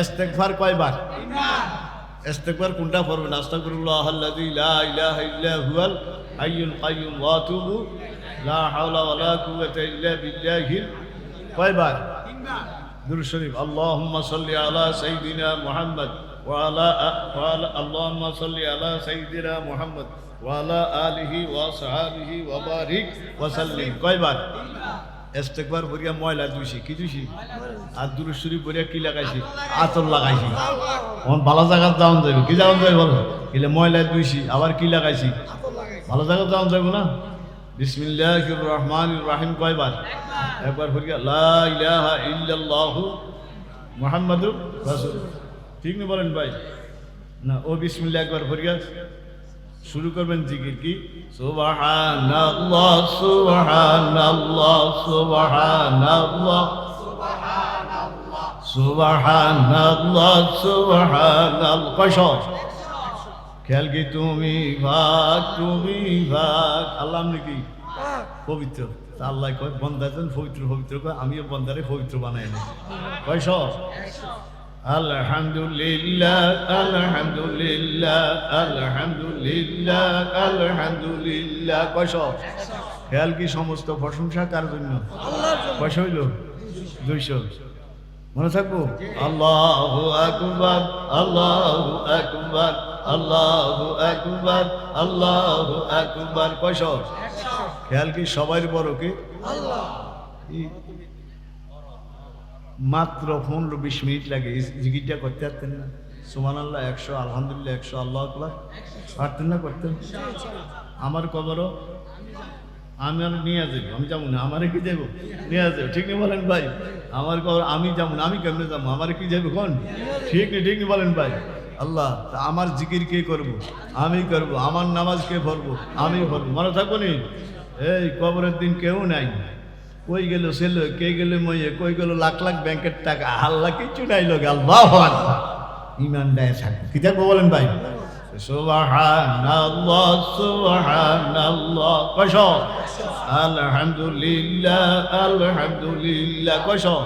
ইস্তেগফার কয়বার? ইস্তেগফার কোনটা পড়বেন? আস্তাগফিরুল্লাহাল্লাযী লা ইলাহা ইল্লা হুয়াল হাইয়ুল কাইয়্যুম ওয়া আতুবু লা হাওলা ওয়া লা কুওয়াতা ইল্লা বিল্লাহিল কয়বার? দুরূদ শরীফ আল্লাহুম্মা সাল্লি আলা সাইয়্যিদিনা মুহাম্মদ ওয়া আলা আল্লাহুম্মা সাল্লি আলা সাইয়্যিদিনা মুহাম্মদ ওয়া আলা আলিহি ওয়া সাহবিহি ওয়া বারিক ওয়া সাল্লিম কয়বার? ইস্তেগফার পড়িয়া ময়লা ধুইছি, কি ধুইছি? আর দুরূদ শরীফ পড়িয়া কি লাগাইছি? আতর লাগাইছি। এখন ভালো জায়গা যাওয়া যাবে, কি যাওয়া যাবে বলো? এলে ময়লা ধুইছি, আবার কি লাগাইছি? ভালো জায়গা যাওয়া যাবে না? বিসমিল্লাহির রহমানির রহিম কয়বার? একবার পড়িয়া লা ইলাহা ইল্লাল্লাহু মুহাম্মাদুর রাসূল, ঠিক না বলেন ভাই? না, ও বিসমিল্লাহ একবার পড়িয়া শুরু করবেন জিকির, কি সুবহানাল্লাহ সুবহানাল্লাহ সুবহানাল্লাহ সুবহানাল্লাহ সুবহানাল্লাহ কয়শো? খেয়াল কি তুমি ভাগ আল্লাহ নাকি পবিত্র, তা আল্লাহ কয় বন্দাজন পবিত্র পবিত্র কয়, আমিও বন্দারে পবিত্র বানাই না। কয়শো? আলহামদুলিল্লাহ আলহামদুলিল্লাহ আলহামদুলিল্লাহ আলহামদুলিল্লাহ কয়শো? খেয়াল কি সমস্ত প্রশংসা কার জন্য? কয়শো হইল? 200। মনে থাকবো? আল্লাহু আকবার আল্লাহু আকবার আল্লাহু আকবার আল্লাহু আকবার কয়শো? খেয়াল কি সবাই বড় কে? আল্লাহ। মাত্র 15-20 মিনিট লাগে জিকিরটা করতে পারতেন না? সুবহানাল্লাহ 100, আলহামদুলিল্লাহ 100, আল্লাহু আকবার পারতেন না? করতেন? আমার কবরও আমি আর নিয়ে যাবো, আমি যাবো না, আমারে কি যাবো? নিয়ে যাবো, ঠিক না বলেন ভাই? আমার কবর আমি যাবো না, আমি কেমনে যাবো? আমারে কি যাবো কোন? ঠিক না বলেন ভাই? আল্লাহ, আমার জিকির কে করবো? আমি করবো। আমার নামাজ কে পড়বো? আমি পড়বো। মনে থাকবো নি? এই কবরের দিন কেউ নাই। কই গেল ছেলে, কে গেল মইয়ে, কই গেল লাখ লাখ ব্যাংকের টাকা, আল্লাহ কিছু নাই লোক। আল্লাহু আকবার। ঈমান দেয় থাকবে, কি থাকবো বলেন ভাই? সুবহানাল্লাহ সুবহানাল্লাহ কয়শো? আলহামদুলিল্লাহ আলহামদুলিল্লাহ কয়শো?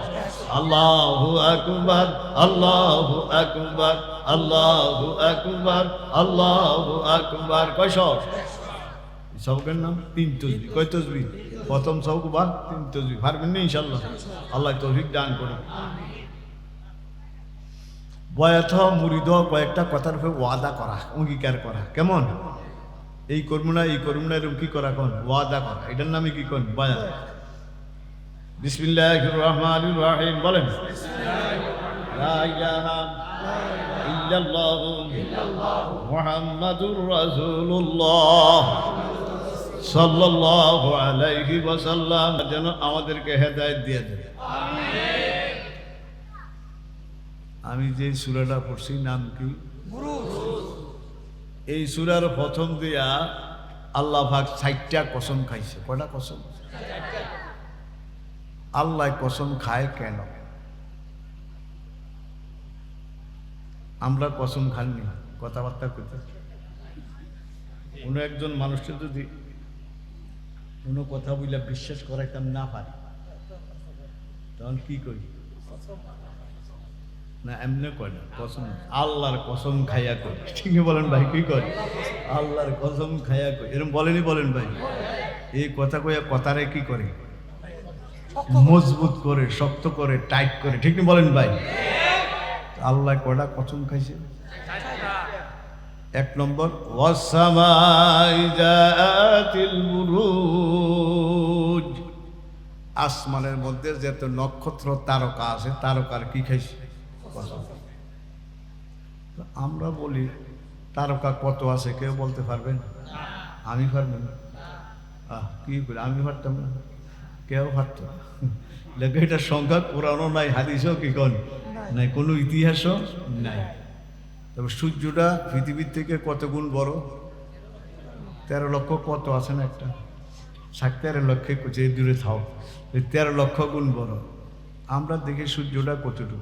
আল্লাহু আকবার আল্লাহু আকবার আল্লাহু আকবার আল্লাহু আকবার কয়শো? সবকের নাম 3 তসবিহ। কয় তসবিহ? প্রথম সবকবার 3 তসবিহ। পারবেন না ইনশাআল্লাহ? আল্লাহ তৌফিক দান করুন। বয়াত মুরিদ কয়েকটা কথার উপরে ওয়াদা করা, অঙ্গীকার করা। কেমন? এই করবো না এই করবো না এরকম কি করা? কোন ওয়াদা করা, এটার নামে কি কোন বয়াত। বিসমিল্লাহির রহমানির রহিম বলেন। লা ইলাহা ইল্লাল্লাহু মুহাম্মাদুর রাসূলুল্লাহ সাল্লাল্লাহু আলাইহি ওয়াসাল্লাম যেন আমাদেরকে হেদায়েত দিয়ে দেন। আমিন। আমি যে সূরাটা পড়ছি নাম কি? বুরুজ। এই সূরার প্রথম দিয়া আল্লাহ পাক 60টা কসম খাইছে। কয়টা কসম? আল্লাহ কসম খায় কেন? আমরা কসম খাননি, কথাবার্তা করতে। কোনো একজন মানুষের যদি কোনো কথা বলে বিশ্বাস করাইতাম না পারি, তখন কি করি? না এমনি কয় না, কসম আল্লাহর কসম খাইয়া কই। ঠিক বলেন ভাই? কি কয়? আল্লাহর কসম খাইয়া কই। এরকম বলেনি বলেন ভাই? এই কথা কইয়া কথারে কি করে? মজবুত করে, শক্ত করে, টাইট করে। ঠিক বলেন ভাই? আল্লাহ কয়টা কসম খাইছে? 1 নম্বর ওয়াসসামাই যাতিল বুরুজ, আসমানের মধ্যে যত নক্ষত্র তারকা আছে তারকার কি খাইছে? আমরা বলি তারকা কত আছে কেউ বলতে পারবেন? আমি পারবেন? কি করে আমি পারতাম না? কেউ পারত না। লেখে এটার সংখ্যা কোরআনও নাই, হাদিসও কি কোন নাই, কোনো ইতিহাসও নাই। তবে সূর্যটা পৃথিবীর থেকে কত গুণ বড়? 13 লক্ষ কত আছে না একটা? 13 লক্ষে যে দূরে থাও, 13 লক্ষ গুণ বড়। আমরা দেখি সূর্যটা কতটুকু,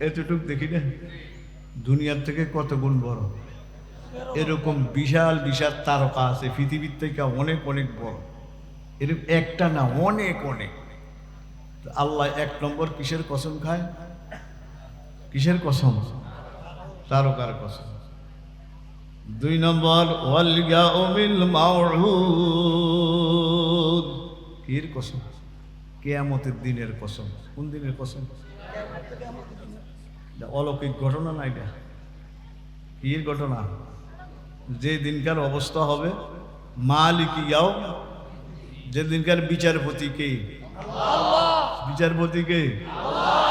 এতটুক দেখি না, দুনিয়ার থেকে কত গুণ বড়। এরকম বিশাল বিশাল তারকা আছে পৃথিবীর থেকে অনেক অনেক বড়। এরকম একটা না, অনেক অনেক। আল্লাহ 1 নম্বর কিসের কসম খায়? কিসের কসম? তারকার কসম। 2 নম্বর ওয়াল ইয়াউমিল মাউউদ, কির কসম? কিয়ামতের দিনের কসম। কোন দিনের কসম? অলৌকিক ঘটনা না এটা, কির ঘটনা? যে দিনকার অবস্থা হবে মালিক ইয়াউম, যে দিনকার বিচারপতি কে? বিচারপতি কে?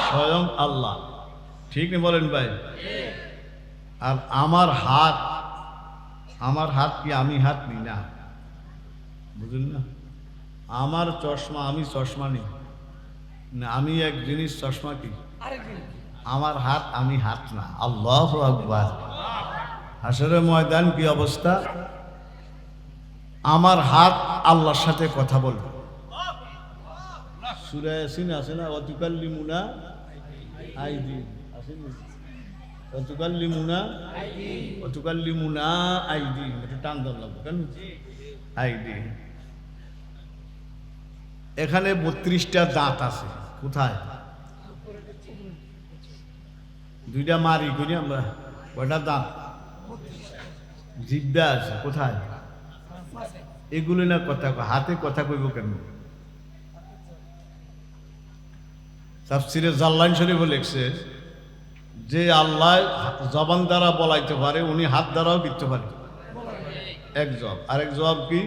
স্বয়ং আল্লাহ। ঠিক নেই বলেন ভাই? আর আমার হাত কি আমি হাত নি না, বুঝলেন না? আমার চশমা আমি চশমা নি না, আমি এক জিনিস, চশমা কি? আমার হাত আমি হাত না। আল্লাহু আকবার। হাসরের ময়দান কি অবস্থা? আমার হাত আল্লাহর সাথে কথা বলবে। সূরা ইয়াসিন আছে না, ওয়াতুকাল্লিমুনা আইদি, আছে না? ওয়াতুকাল্লিমুনা আইদি, এটা টান ধর লাগবে কেন? আইদি। এখানে 32টা দাঁত আছে। কোথায়? 2টা মারি করি আমরা। কয়টা দাঁত? জিহ্বা আছে। কোথায়? এগুলো না কথা, হাতে কথা কইব কেন? তাফসীরে জাল্লানী শরীফে লিখছে যে আল্লাহ জবান দ্বারা বলাইতে পারে, উনি হাত দ্বারাও দিতে পারে। এক জবাব। আরেক জবাব কি?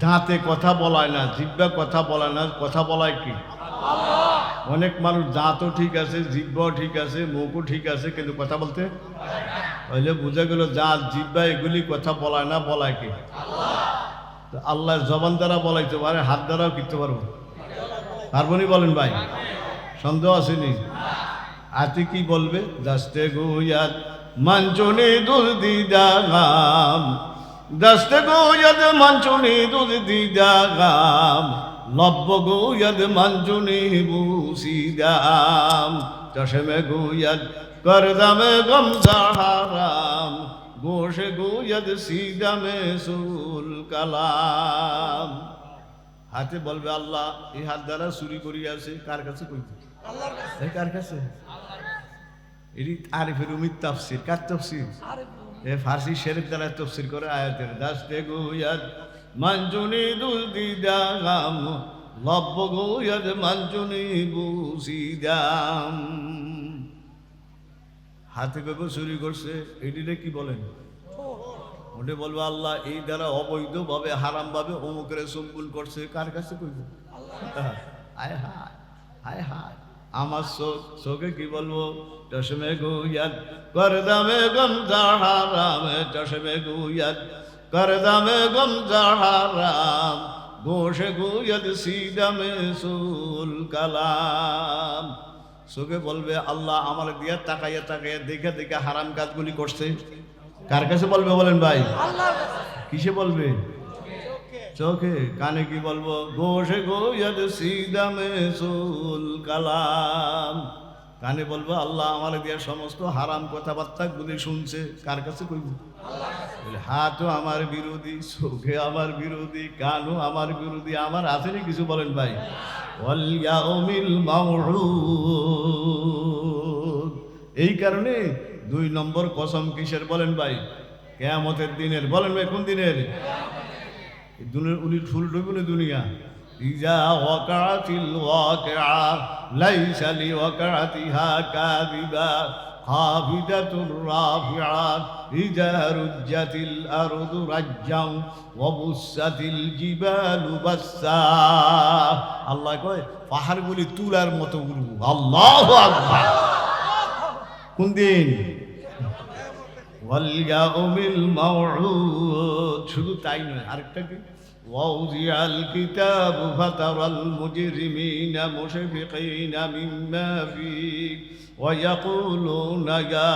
দাঁতে কথা বলায় না, জিহ্বা কথা বলায় না, কথা বলায় কি? অনেক মানুষ দাঁতও ঠিক আছে, জিহ্বাও ঠিক আছে, মুখও ঠিক আছে, কিন্তু কথা বলতে হইলে বুঝা গেল দাঁত জিহ্বা এগুলি কথা বলায় না, বলায় কি? আল্লাহ জবান দ্বারা বলাইতে পারে, হাত দ্বারাও কিনতে পারবো। পারবনি বলেন ভাই? সন্দেহ আসেনি? আতি কি বলবে? দাস্তে গুয়াত মানচুনি দুধ দিদাগাম, দাস্তে গুয়াত মানচুনি দুধ দিদাগাম, লব্ব গুয়াত মানচুনি বুসিদাম, চশমে গুয়াত করদামে গমজা হারাম, গোশে গুয়াত সিদামে সুল কালাম। হাতে বলবে আল্লাহ এই হাত দ্বারা চুরি করিয়াছে। কার কাছে কইবে? আল্লাহর কাছে। কার কাছে? এটি আরিফের উমিদ তাফসীর। কার তাফসীর? এ ফার্সি শেরের দ্বারা তাফসীর করে আয়াতের। দাস্তে গুয়াত মানজুনি দুলদিদাম, লব্ব গুয়াত মানজুনি বুসিদাম। হাতে কইব চুরি করছে, এটিরে কি বলেন? ওটা বলবো আল্লাহ এই দ্বারা অবৈধভাবে হারাম ভাবে অমুকের সম্বুল করছে। কার কাছে কইব? আয় হায়, আয় হায়। আমার চোখে কি বলবো? চশমে গুয়াত করদামে গমজা হারাম, চশমে গুয়াত করদামে গমজা হারাম, গোশে গুয়াত সিদামে সুল কালাম। চোখে বলবে আল্লাহ আমার দিয়া তাকাইয়া তাকাইয়া দেখে দেখে হারাম কাজগুলি করছে। কার কাছে বলবে বলেন ভাই? কিসে বলবে? চোখে। কানে কি বলবো? গোশে গোয়াদ সিদামে সুল কালাম। কানে বলবো আল্লাহ আমার দিয়া সমস্ত হারাম কথাবার্তা গুলি শুনছে। কার কাছে কইব? হাতও আমার বিরোধী, চোখে আমার বিরোধী, কানও আমার বিরোধী। আমার আসেনি কিছু বলেন ভাই? ওয়াল ইয়াউমিল মাউউদ। এই কারণে 2 নম্বর কসম কিসের বলেন ভাই? কিয়ামতের দিনের। বলেন ভাই কোন দিনের? উনি ফুল ডুবুনি দুনিয়া। ইজা ওয়াকাতিল ওয়াকিআ লাইসা লিওয়াকাতিহা কাযিবা খাফিদাতুর রাফিআ ইজা রুজ্জাতিল আরদু রাজ্জাও ওয়া বুসাতিল জিবালু বাসসা। আল্লাহ কয় পাহাড়গুলি তুলার মতো উড়বো। আল্লাহু আকবার। কোন দিন? ওয়াল ইয়াউমিল মাউউদ। শুধু তাই নয়, আরেকটা কি? ওয়াউযিআল কিতাবু ফাতারাল মুজরিমিনা মুশফিকিনা মিম্মা ফীহি ওয়া ইয়াকুলুনা ইয়া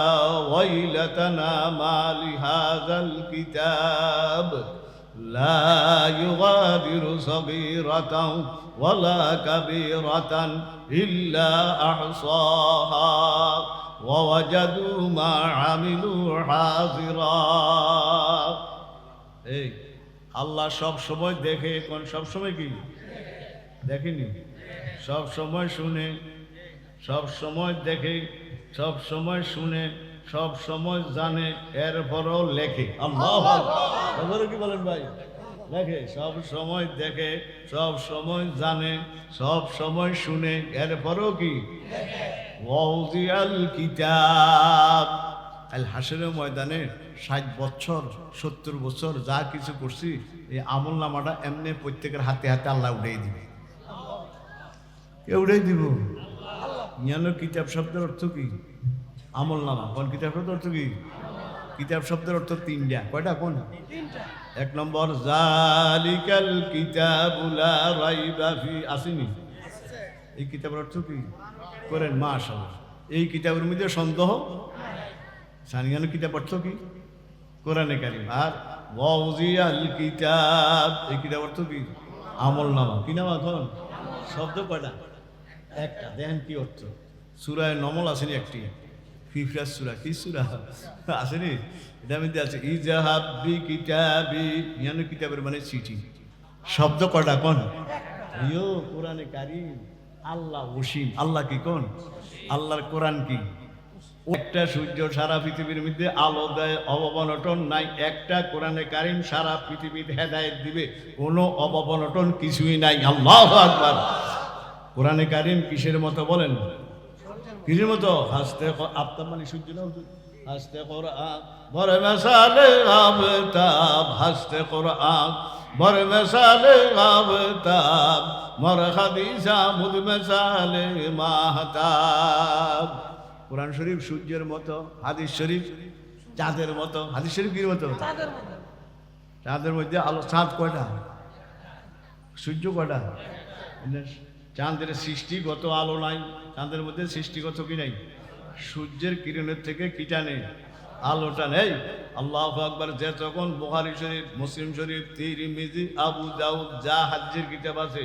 ওয়াইলাতানা মা লিহাযাল কিতাব লা ইউগাদিরু সাগীরাতান ওয়ালা কাবীরাতান ইল্লা আহসাহা ووجدوا ما عملوا حاضرا। এই আল্লাহ সব সময় দেখে, কোন সব সময় কি দেখেনি? সব সময় শুনে, সব সময় দেখে, সব সময় শুনে, সব সময় জানে, এরপরও লেখে। আল্লাহু আকবার। কি বলেন ভাই? লেখে, সব সময় দেখে, সব সময় জানে, সব সময় শুনে, এরপরও কি ওয়াউজিয়াল কিতাব। আল হাসরের ময়দানে 60 বছর 70 বছর যা কিছু করছি এই আমল নামাটা এমনি প্রত্যেকের হাতে হাতে আল্লাহ উঠাই দিবে। কে উঠাই দিব? জ্ঞান কিতাব শব্দের অর্থ কি? আমল নামা। কোন কিতাব শব্দের অর্থ কি? কিতাব শব্দের অর্থ তিনটা। কয়টা? কোন? এক নম্বর জালিকাল কিতাবু লা রাইবা ফি। আসেনি? এই কিতাবের অর্থ কি করেন? মাশাআল্লাহ। এই কিতাবের মধ্যে সন্দেহ সানিয়ানো। কিতাব অর্থ কি? কোরআনে কারীম। আর ওয়াউজিয়াল কিতাব, এই কিতাব অর্থ কি? আমল নামা। কি নাম? এখন শব্দ কয়টা? একটা। দেখেন কি অর্থ। সূরায়ে নমল আসেনি একটি? ফিফরাস সূরা। কি সূরা আসেনি? এটা মধ্যে আছে ইজাহাব বি কিতাবি। ইয়ানো কিতাবের মানে চিঠি। শব্দ কয়টা? কোন? ইয়ো কোরআনে কারীম। আল্লাহ ওসীম। আল্লাহ কি? কোন? আল্লাহর কোরআন কি? একটা সূর্য সারা পৃথিবীর মধ্যে আলো দেয়, অবনটন নাই। একটা কোরআনে কারীম সারা পৃথিবীতে হেদায়েত দিবে, কোনো অবনটন কিছুই নাই। আল্লাহু আকবার। কোরআনে কারীম কিসের মতো বলেন? কিসের মতো? হাসতে আফতাব মানে সূর্য না? হাসতে কোরআন বড় মেসালে আফতাব, হাসতে কোরআন বড় মেসালে আফতাব, মর হাদিসা মুদ মেসালে মাহতাব। কোরআন শরীফ সূর্যের মতো, হাদিস শরীফ চাঁদের মতো। হাদিস শরীফ কির মতো? চাঁদের মধ্যে আলো। চাঁদ কয়টা? সূর্য কয়টা? চাঁদের সৃষ্টিগত আলো নাই, চাঁদের মধ্যে সৃষ্টিগত কি নাই? সূর্যের কিরণের থেকে কিটা নেই? আলোটা নেই। আল্লাহু আকবার। যে তখন বুখারী শরীফ, মুসলিম শরীফ, তিরমিজি, আবু দাউদ যা হাদিসের কিতাব আছে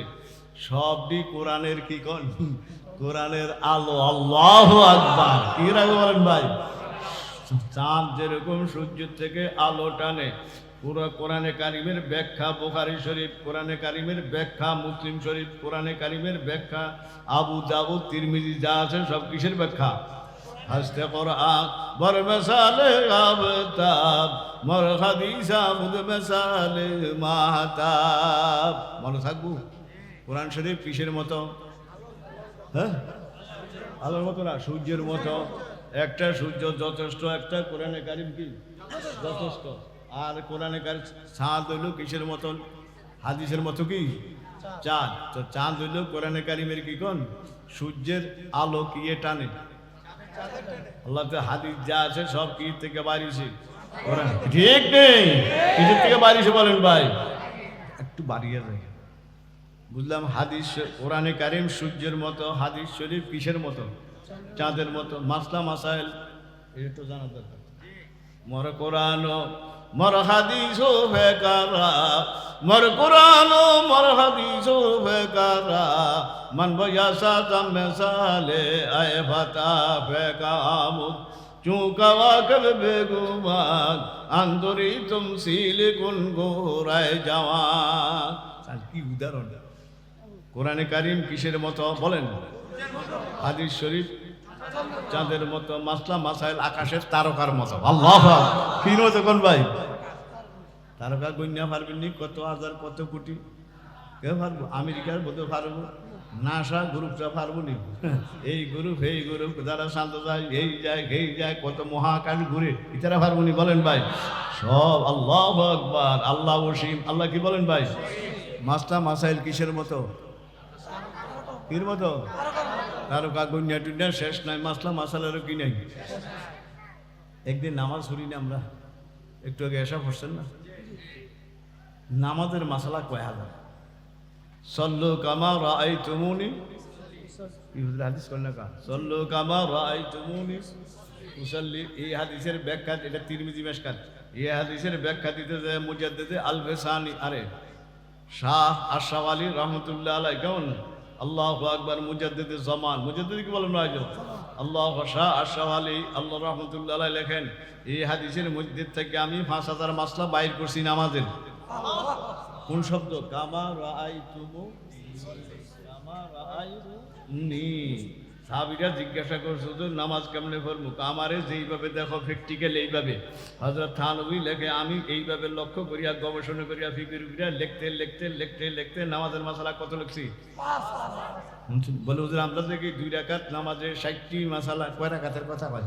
সবই কোরআনের কি? কোন? কোরআনের আলো। আল্লাহু আকবার। কি রাখবে বলেন ভাই? চাঁদ যেরকম সূর্যের থেকে আলো টানে, পুরো কোরআনে কারীমের ব্যাখ্যা বুখারী শরীফ, কোরআনে কারীমের ব্যাখ্যা মুসলিম শরীফ, কোরআনে কারীমের ব্যাখ্যা আবু দাউদ, তিরমিজি যা আছে সব কিসের ব্যাখ্যা? হাসতে কোরআন বর মেসালে আফতাব, মর হাদিসা মুদ মেসালে মাহতাব। মনে থাকবো। কোরআন শরীফ কিসের মতো? হ্যাঁ, আলোর মতো না, সূর্যের মতো। একটা সূর্য যথেষ্ট, একটা কোরআনে কারীম কি যথেষ্ট। আর কোরআনে কারীম চাঁদ হইল কিসের মতন? হাদিসের মতো কি? চাঁদ। তো চাঁদ হইল কোরআনে কারীমের কি? কোন? সূর্যের আলো কি টানে? আল্লাহ তো হাদিস যা আছে সব কি থেকে বাড়িছে? কোরআন। ঠিক নেই? কিসের থেকে বাড়িছে বলেন ভাই? একটু বাড়িয়ে যায়। বুঝলাম। হাদিস কোরআনে কারীম সূর্যের মতো, হাদিস শরীফ কিসের মতো? চাঁদের মতো। মাসলা মাসাইল এটা তো জানা দরকার। মর কোরআন মর হাদিস বেকারা, মর কোরআন মর হাদিস বেকারা, মান বয়াসা জামেসালে আয়ে ফাতা বেকামুদ চুকাওয়া কবে বেগুমান আন্দরি তুম সিল কুন গোরায় জাওয়ান। কি উদাহরণ! কোরআনে কারীম কিসের মতো বলেন? হাদিস শরীফ চাঁদের মতো, মাসলা মাসাইল আকাশের তারকার মতো। আল্লাহ কি মতো? কোন ভাই? তারকা গণ্যা পারবেন? কত হাজার কত কোটি। কেউ পারবো? আমেরিকার বোধ পারবো, নাসা গ্রুপটা পারবো নি? এই গ্রুপ এই গ্রুপ যারা শান্ত যায়, এই যায় এই যায়, কত মহাকাশ ঘুরে, এটারা পারবো নি? বলেন ভাই। সব আল্লাহু আকবার। আল্লাহ ওসীম। আল্লাহ কি বলেন ভাই? মাসলা মাসাইল কিসের মতো? কির মতো? তারকা গণ্যা টুন্যা শেষ নাই। মাসলা মাসালেরও কি নাই? একদিন নামাজ পড়ি না আমরা, একটু আগে এসা পড়ছেন না? নামাজের মাসালা কয় হাজার। সল্লু কামা রাআইতুমুনি, হাদিস করেন না কা? সল্লু কামা রাআইতুমুনি উসাল্লি। এই হাদিসের ব্যাখ্যা, এটা তিরমিজি মেশকাত। এই হাদিসের ব্যাখ্যা দিতে যায় মুজাদ্দিদ আল বেসানি, আরে শাহ আশরাফ আলী রহমতুল্লাহ আলাইহি। কেমন? আল্লাহু আকবার। মুজাদ্দিদ জামান, মুজাদ্দিদ কি বলেন? আল্লাহ শাহ আশরাফ আলী আল্লাহ রহমতুল্লাহ আলাইহি লেখেন, এই হাদিসের মধ্যে থেকে আমি 5000 মাসলা বাইর করছি নামাজের। কোন শব্দ? কামা রাআইতুমু, কামা রাআইতুনি সাহাবীরা জিজ্ঞাসা করছে হুজুর নামাজ কেমনে পড়বো? আমারে যেইভাবে দেখো প্র্যাকটিক্যাল এইভাবে। হযরত থানবী লেখে আমি এইভাবে লক্ষ্য করিয়া গবেষণা করিয়া ফিকির করিয়া লিখতে নামাজের মাসালা কত লিখছি? বলে হুজুর আমরা দেখি 2 রাকাত নামাজে 60টি মাসালা। কয় রাকাতের কথা ভাই?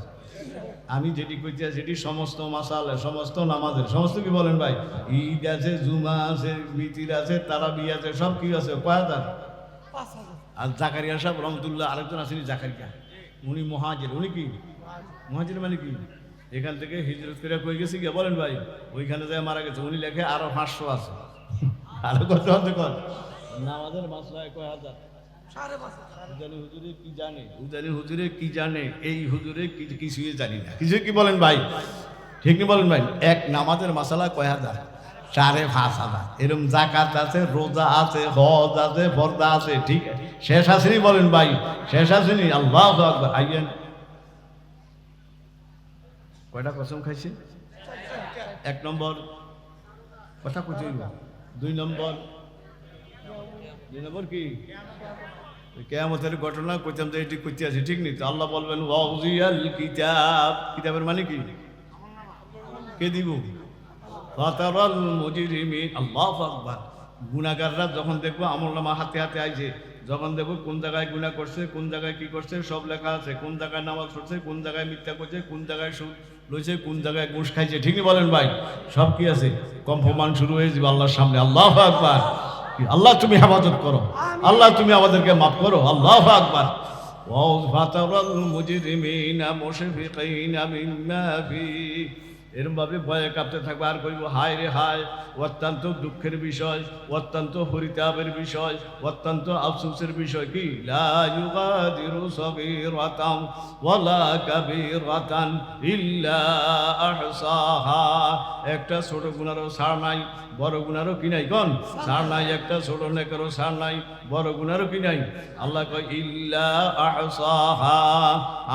আমি যেটি কইতে সেটি সমস্ত মাসালা, সমস্ত নামাজের, সমস্ত কি বলেন ভাই? ঈদ আছে, জুমা আছে, বিতির আছে, তারাবি আছে, সব কি আছে? কয় হাজার? আর জাকারিয়া সাহেব রহমতুল্লাহ আরেকজন আসেনি জাকারিয়া, উনি মুহাজির। উনি কি মুহাজির মানে কি? এখান থেকে হিজরত করে কই গেছে গিয়া বলেন ভাই, ওইখানে যায় মারা গেছে। উনি লেখে আরো 500 আছে। আরো কত আছে কর? নামাজের মাসলায় কয় হাজার? 5.5। হুজুরে কি জানে? হুজুরে কি জানে? এই হুজুরে কিছুই জানি না। কিছু কি বলেন ভাই? ঠিক কি বলেন ভাই? এক নামাজের মাসালা কয় হাজার? 5.5 এরকম জাকাত আছে, রোজা আছে, হজ আছে, পর্দা আছে। ঠিক শেষ আসেনি বলেন ভাই? শেষ আসেনি? আল্লাহু আকবার। আইয়েন কয়টা কসম খাইছে? 1 নম্বর কথা কইতে হইব। 2 নম্বর কি? কিয়ামতের ঘটনা কইতাম যে এটি কইতে আছে, ঠিক নেই তো? আল্লাহ বলবেন ওয়াউজিয়াল কিতাব। কিতাবের মানে কি? কে দিব? ফাতারাল মুজরিমিন। আল্লাহু আকবার। গুনাহগাররা যখন দেখবো আমলনামা হাতে হাতে আইছে, যখন দেখবো কোন জায়গায় গুনাহ করছে, কোন জায়গায় কি করছে, সব লেখা আছে। কোন জায়গায় নামাজ পড়ছে, কোন জায়গায় মিথ্যা করছে, কোন জায়গায় সুদ লইছে, কোন জায়গায় ঘুষ খাইছে। ঠিকই বলেন ভাই? সব কি আছে? কম্পমান শুরু হয়ে যাবে আল্লাহর সামনে। আল্লাহু আকবার। আল্লাহ তুমি হেফাজত করো, আল্লাহ তুমি আমাদেরকে মাফ করো। আল্লাহু আকবার। ওয়া ফাতারাল মুজরিমিনা মুশফিকিনা মিম্মা ফি। এরকম ভাবে ভয়ে কাঁপতে থাকবে আর কইব হায় রে হায়। অত্যন্ত দুঃখের বিষয়, অত্যন্ত পরিতাপের বিষয়, অত্যন্ত আফসোসের বিষয় কি? লা ইউগাদিরু সগীরাতান ওয়ালা কাবীরাতান ইল্লা আহসাহা। একটা ছোট গুনারও ছাড় নাই, বড় গুনারও কি নাই? কোন ছাড় নাই? একটা ছোট নেকারও ছাড় নাই, বড় গুনারও কি নাই? আল্লাহ কয় ইল্লা আহসাহা।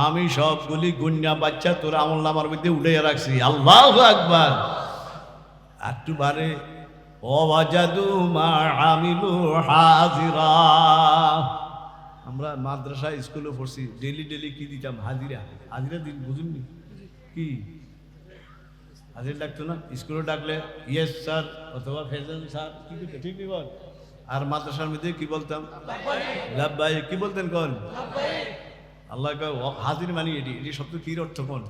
আমি সবগুলি গুন্না বাচ্চা তোর আমলনামার মধ্যে উঠাইয়া রাখছি। আল্লাহু আকবার। একটু বারে ওয়াজাদু মা আমিলু হাজিরা। আমরা মাদ্রাসা স্কুলে পড়ছি, ডেলি কি দিতাম? হাজিরা। হাজিরা দিন বুঝুননি কি? হাজিরা ডাকতো না? স্কুলে ডাকলে ইয়েস স্যার অথবা ফেজান স্যার, কি দিত? ঠিক নেই বল? আর মাদ্রাসার মধ্যে কি বলতাম? লাব্বাইক। কি বলতেন কোন? আল্লাহ হাজির মানে এটি শব্দ কি অর্থ কোন?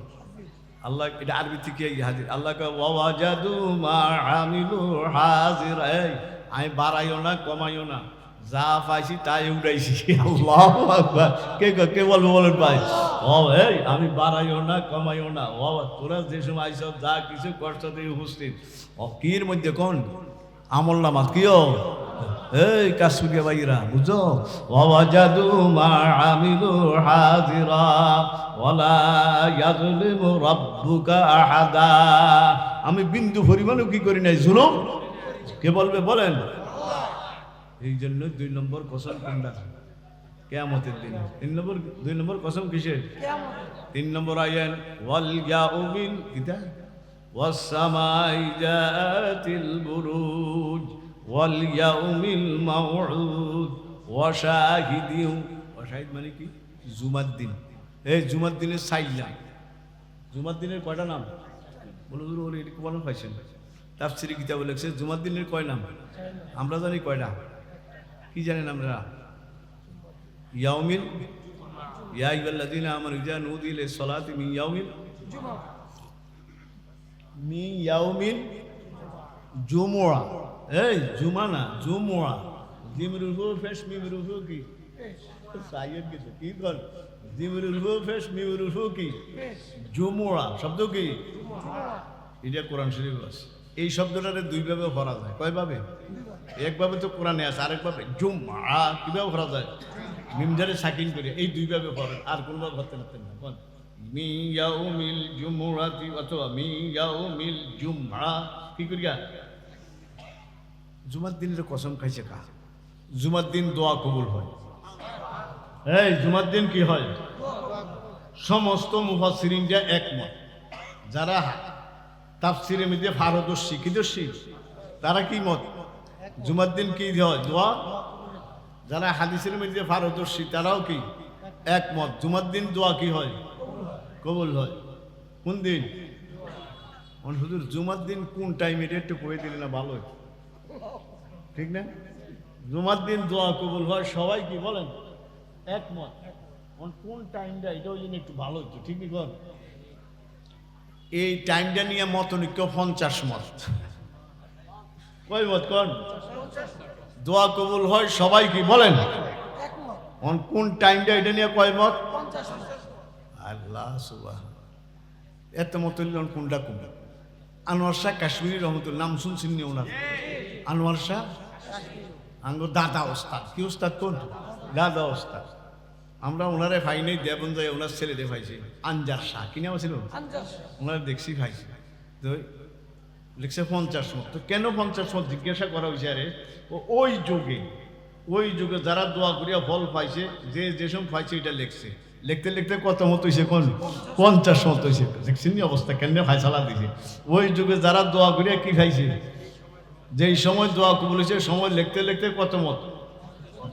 আল্লাহ এটা আরবি থেকে হাজির। আল্লাহ ওয়াজাদু মা আমিলু হাজিরা। আমি বাড়াইও না কমাইও না, যা পাইছি তাই উঠাইছি। আল্লাহু আকবার। কে বলবো বলেন ভাই? এই আমি বাড়াইও না কমাইও না। তোরা যে সময় আইসব যা কিছু কষ্ট দিয়ে উপস্থিত কির মধ্যে কোন আমল নামাজ কিও? এই কাশ্মীর ভাইরা বুঝো? ওয়াজাদু মা আমিলু হাজিরা ওয়ালা ইয়াজলিমু রাব্বুকা আহাদা। আমি বিন্দু পরিমাণও কি করি নাই জুলুম। কে বলবে বলেন? এই জন্য 2 নম্বর কসম কোনটা? কিয়ামতের দিন। 2 নম্বর কসম কিসের? 3 নম্বর আয়ান ওয়াল ইয়াউমিল কিতা ওয়াস সামাই জাতিল বুরুজ ওয়াল ইয়াউমিল মাউউদ ওয়া শাহিদিন। ওয়া শাহিদ মানে কি? জুমার দিন। এই জুমার দিনের সাইলা। জুমার দিনের কয়টা নাম? বলো ওরে এটা কি বলেন পাইছেন? তাফসীরে কিতাবে লেখছে জুমার দিনের কয় নাম? আমরা জানি কয়টা? কি জানেন আমরা? ইয়াউমিল ইয়া আইয়ুহাল্লাযীনা আমানু ইযা নুদিয়া লিস-সালাতি মিন ইয়াউমিল জুমুআ। এই জুমা না, জুমুআ। জিমরুল হু ফেশ মিমরুল হু কি? সাইয়দ কিছু কি কর? জিমরুল হু ফেশ মিমরুল হু কি? জুমুআ শব্দ কি? এটা কোরআন শরীফে আছে। এই শব্দটারে 2 ভাবে পড়া যায়। কয় ভাবে? একভাবে তো কোরআনে আছে, আরেকভাবে জুমআ কিভাবে পড়া যায়? মিমজারে সাকিন করে এই 2 ভাবে পড়েন, আর কোনভাবে পড়তে পারতেন না। কোন? মিন ইয়াউমিল জুমুআতি অথবা মিন ইয়াউমিল জুমআ। কি করিয়া? জুমার দিনের কসম খাইছে কা? জুমার দিন দোয়া কবুল হয়। এই জুমার দিন কি হয়? সমস্ত মুফাসসিরিনরা একমত। যারা তাফসীরের মধ্যে পারদর্শী কিদর্শী তারা কি মত? জুমার দিন কি হয়? দোয়া। যারা হাদিসের মধ্যে পারদর্শী তারাও কি একমত। জুমার দিন দোয়া কি হয়? কবুল হয়। কোন দিন? হুজুর জুমার দিন কোন টাইম এটা একটু কয়ে দিলে না ভালো হতো, ঠিক না? জুমার দিন দোয়া কবুল হয় সবাই কি বলেন? একমত। কোন টাইমটা এটা ওই জন্য একটু ভালো হতো, ঠিক নি? কর এই টাইমটা নিয়ে মতনিক্য 50 মত। কয় মত কন? দোয়া কবুল হয় সবাই কি বলেন? কোন টাইমটা এটা নিয়ে কয় মত? আল্লাহ সুবহান। এত মত কোনটা কোনটা? আনোয়ার শাহ কাশ্মীরি রহমতুল্লাহ, নাম শুনছেন নি ওনার? আনোয়ার শাহ আঙ্গ দাদা ওস্তাদ। কি ওস্তাদ? কোন দাদা ওস্তাদ। আমরা ওনারে পাই নাই, দেবন যায় ওনার ছেলেরে পাইছি, আনজার শাহ। কি নাম ছিল ওনার? দেখছি পাইছি তো লিখছে 50 মত। তো কেন 50 মত জিজ্ঞাসা করা হয়েছে? আরে ওই যুগে যারা দোয়া করিয়া ফল পাইছে, যে যেসব পাইছে এটা লিখছে। লিখতে লিখতে কত মত হয়েছে? কোন 50 মত হয়েছে। দেখছেন অবস্থা কেন ফাইসালা দিছে? ওই যুগে যারা দোয়া করিয়া কি খাইছে, যেই সময় দোয়া কবুল হয়েছে, সময় লিখতে লিখতে কত মত?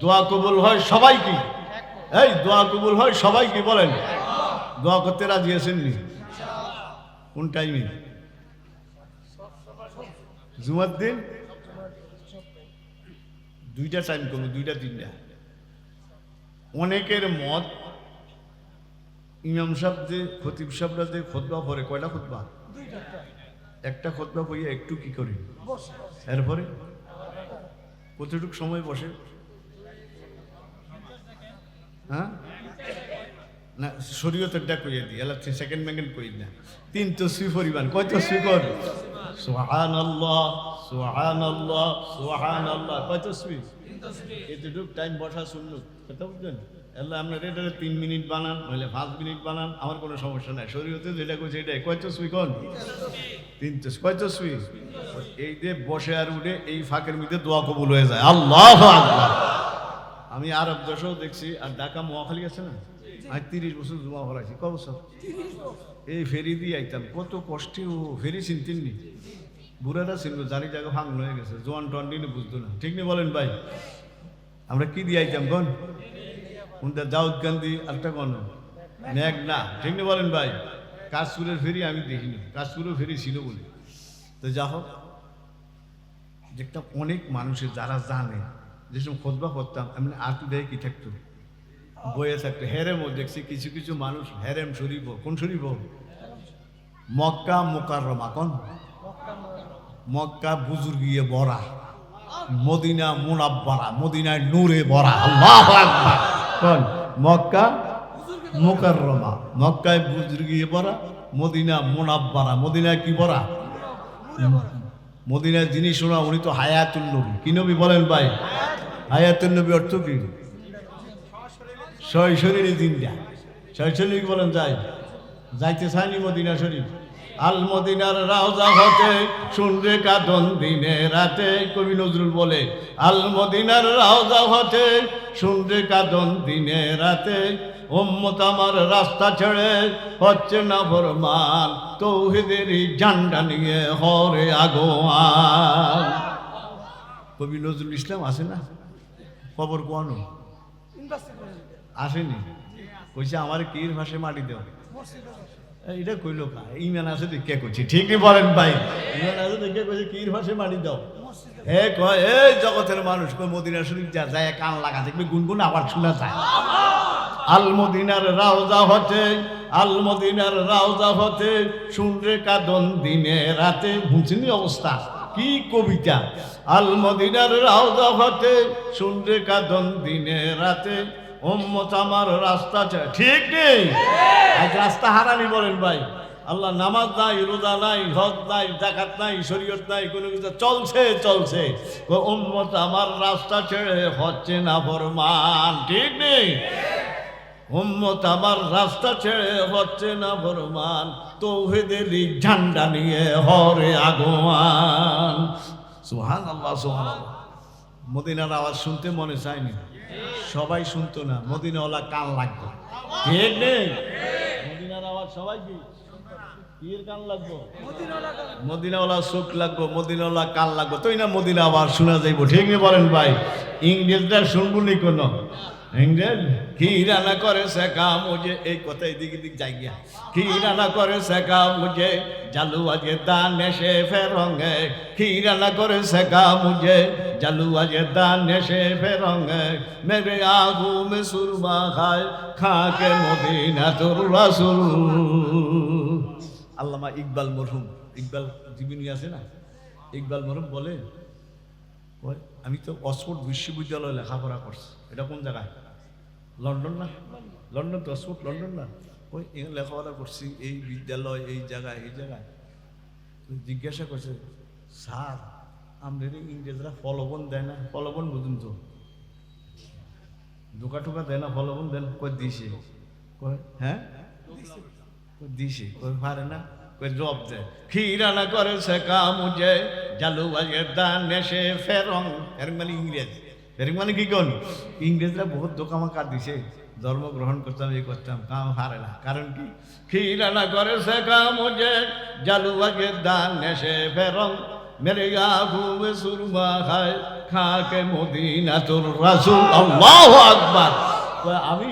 দোয়া কবুল হয় সবাই কি? এই দোয়া কবুল হয় সবাই কি বলেন? দোয়া করতে রাজি আছেন নি? কোন টাইমে? জুমার দিন দুইটা টাইম করবো, দুইটা তিনটা। অনেকের মত ইমাম সাহেব যে খতিব সাহেবরা যে খুতবা পড়ে, কয়টা খুতবা? একটা খুতবা পড়িয়া একটু কি করি, এরপরে কতটুকু সময় বসে? হ্যাঁ না, শরীয়তেরটা কইয়া দিই, এলা সেকেন্ড ম্যাগেন্ড কই না। 3 তসবিহ পরিমাণ। কয় তসবিহ কর? সুবহানাল্লাহ সুবহানাল্লাহ সুবহানাল্লাহ। কয় তসবিহ? 3 তসবিহ। এতটুকু টাইম বসা সুন্নত, কথা বুঝলেন? আল্লাহ আপনার এটা 3 মিনিট বানান, নইলে 5 মিনিট বানান, আমার কোনো সমস্যা নাই। শরীয়তে যেটা কইছে এটাই। কয় তসবিহ কোন? 3 তসবিহ। কয় তসবিহ? এই যে বসে আর উঠে এই ফাঁকের মধ্যে দোয়া কবুল হয়ে যায়। আল্লাহু আকবার। আমি আরব দেশেও দেখছি, আর ঢাকা মহাখালী আছে না, আমি 30 বছর জমা ভরাইছি। ক বছর? এই ফেরি দিয়ে আইতাম, কত কষ্টে। ও ফেরি চিনতেন নি, বুড়ারা চিনবো, জানি জায়গা ভাঙ হয়ে গেছে, জোয়ান টোয়ান দিনে বুঝতো না, ঠিক নেই বলেন ভাই? আমরা কি দিয়ে আইতাম কোন? কোনটা? দাউদ গান্ধী আরেকটা কোন? মেঘনা, ঠিক নেই বলেন ভাই? কাশপুরের ফেরি আমি দেখিনি, কাশপুরের ফেরি ছিল বলে। তো যা হোক, দেখতাম অনেক মানুষের যারা জানে, যেসব খুতবা করতাম এমনি আটু দেয় কি থাকতো, বয়ে থাকতো। হেরেমও দেখছি কিছু কিছু মানুষ হেরেম শরীফ। কোন শরীফ? মক্কা মুকাররমা। কোন? মক্কা বুজুর্গিয়ে ভরা, মদিনা মুনাব্বারা, মদিনায় নূরে ভরা। আল্লাহু আকবার। কোন? মক্কা মুকাররমা, মক্কায় বুজুর্গিয়ে ভরা, মদিনা মুনাব্বারা, মদিনায় কি ভরা? মদিনার যিনি শোনা উনি তো হায়াতুন নবী। কি নবী বলেন ভাই? হায়াতুন নবী অর্থ কি? শরীরে দিনটা শরীর বলেন যায়, যাইতে চাইনি মদিনা শরীফ। আল মদিনার রাউজা হতে শুনরে কাঁদন দিনে রাতে। কবি নজরুল বলে, আল মদিনার রাউজা হতে শুনরে কাঁদন দিনে রাতে। উম্মত আমার রাস্তা ছেড়ে হচ্ছে না ফরমান, তৌহিদেরই ঝান্ডা নিয়ে হরে আগোয়ান। কবি নজরুল ইসলাম আছে না? খবর কোন আসেনি? কইছে আমার কির ভাষে মাটি দেও। এটা কইল কা? ইমান আছে দেখে কইছি, ঠিকই বলেন ভাই? ইমান আছে দেখে কইছে কির ভাষে মাটি দাও। এ কয় এই জগতের মানুষ কই মদিনা শরীফ যা যায় কান লাগা দেখবি গুনগুন আবার শোনা যায়। আল মদিনার রাউজা হতে, আল মদিনার রাউজা হতে শুনরে কাঁদন দিনে রাতে। বুঝছিনি অবস্থা? কি কবিতা! আল মদিনার রাউজা হতে শুনরে কাঁদন দিনে রাতে। উম্মত আমার রাস্তা চায়, ঠিক নেই? আজ রাস্তা হারানি বলেন ভাই? আল্লাহ নামাজ নাই, রোজা নাই, হজ নাই, যাকাত নাই, শরীয়ত নাই, কোনো কিছু চলছে চলছে। উম্মত আমার রাস্তা ছেড়ে হচ্ছে না ফরমান, ঠিক নেই? উম্মত আমার রাস্তা ছেড়ে হচ্ছে না ফরমান, তৌহিদেরই ঝান্ডা নিয়ে হরে আগোয়ান। সুবহানাল্লাহ সুবহানাল্লাহ। মদিনার আওয়াজ শুনতে মনে চায়নি? সবাই শুনতো না, মদিনাওয়ালা কান লাগতো, ঠিক নেই? মদিনার আওয়াজ সবাই কি এর কান লাগবো? মদিনাওয়ালা চোখ লাগবো, মদিনাওয়ালা কান লাগবো, তুই না মদিনা আবার শোনা যাইব, ঠিক নেই বলেন ভাই? ইংরেজরা শুনবো নি কোনো? ইংরেজ কি রানা করে শেখা মুঝে, এই কথা এদিক যাই গিয়া, কি রানা করে শেখা মুঝে জালু আজে দানে সে ফেরঙ্গে, কি রানা করে শেখা মুঝে জালু আজে দানে সে ফেরঙ্গে, মেরে আগু মে সুরমা খায় খাকে মদিনা তোর রাসূল। আল্লামা ইকবাল মরহুম, ইকবাল জীবনী আছে না, ইকবাল মরহুম বলে আমি তো অক্সফোর্ড বিশ্ববিদ্যালয়ে লেখাপড়া করছি। এটা কোন জায়গায়? লন্ডন না? লন্ডন তো অক্সফোর্ড লন্ডন না? ওই লেখাপড়া করছি এই বিদ্যালয় এই জায়গায় এই জায়গায়। জিজ্ঞাসা করছে স্যার আমাদের ইংরেজরা ফলবন দেয় না? ফলবন বুঝুন তো, ধোকা টোকা দেয় না? ফলবন দেন? কই দিছে? হ্যাঁ দিছে, কই পারে না? জব দেয় খিরানা করে শেখা মুঝে জালু বাজে দানে সে ফেরং। এর মানে ইংরেজ, এর মানে কি কোন ইংরেজরা বহুত দোকামাকা দিছে, ধর্ম গ্রহণ করতাম এই করতাম, কাম হারে না। কারণ কি? খিরানা করে শেখা মুঝে জালু বাজে দানে সে ফেরং, মেরে আঁখু মে সুরমা খায় খাকে মদিনা তোর রাসূল। আল্লাহু আকবার। আমি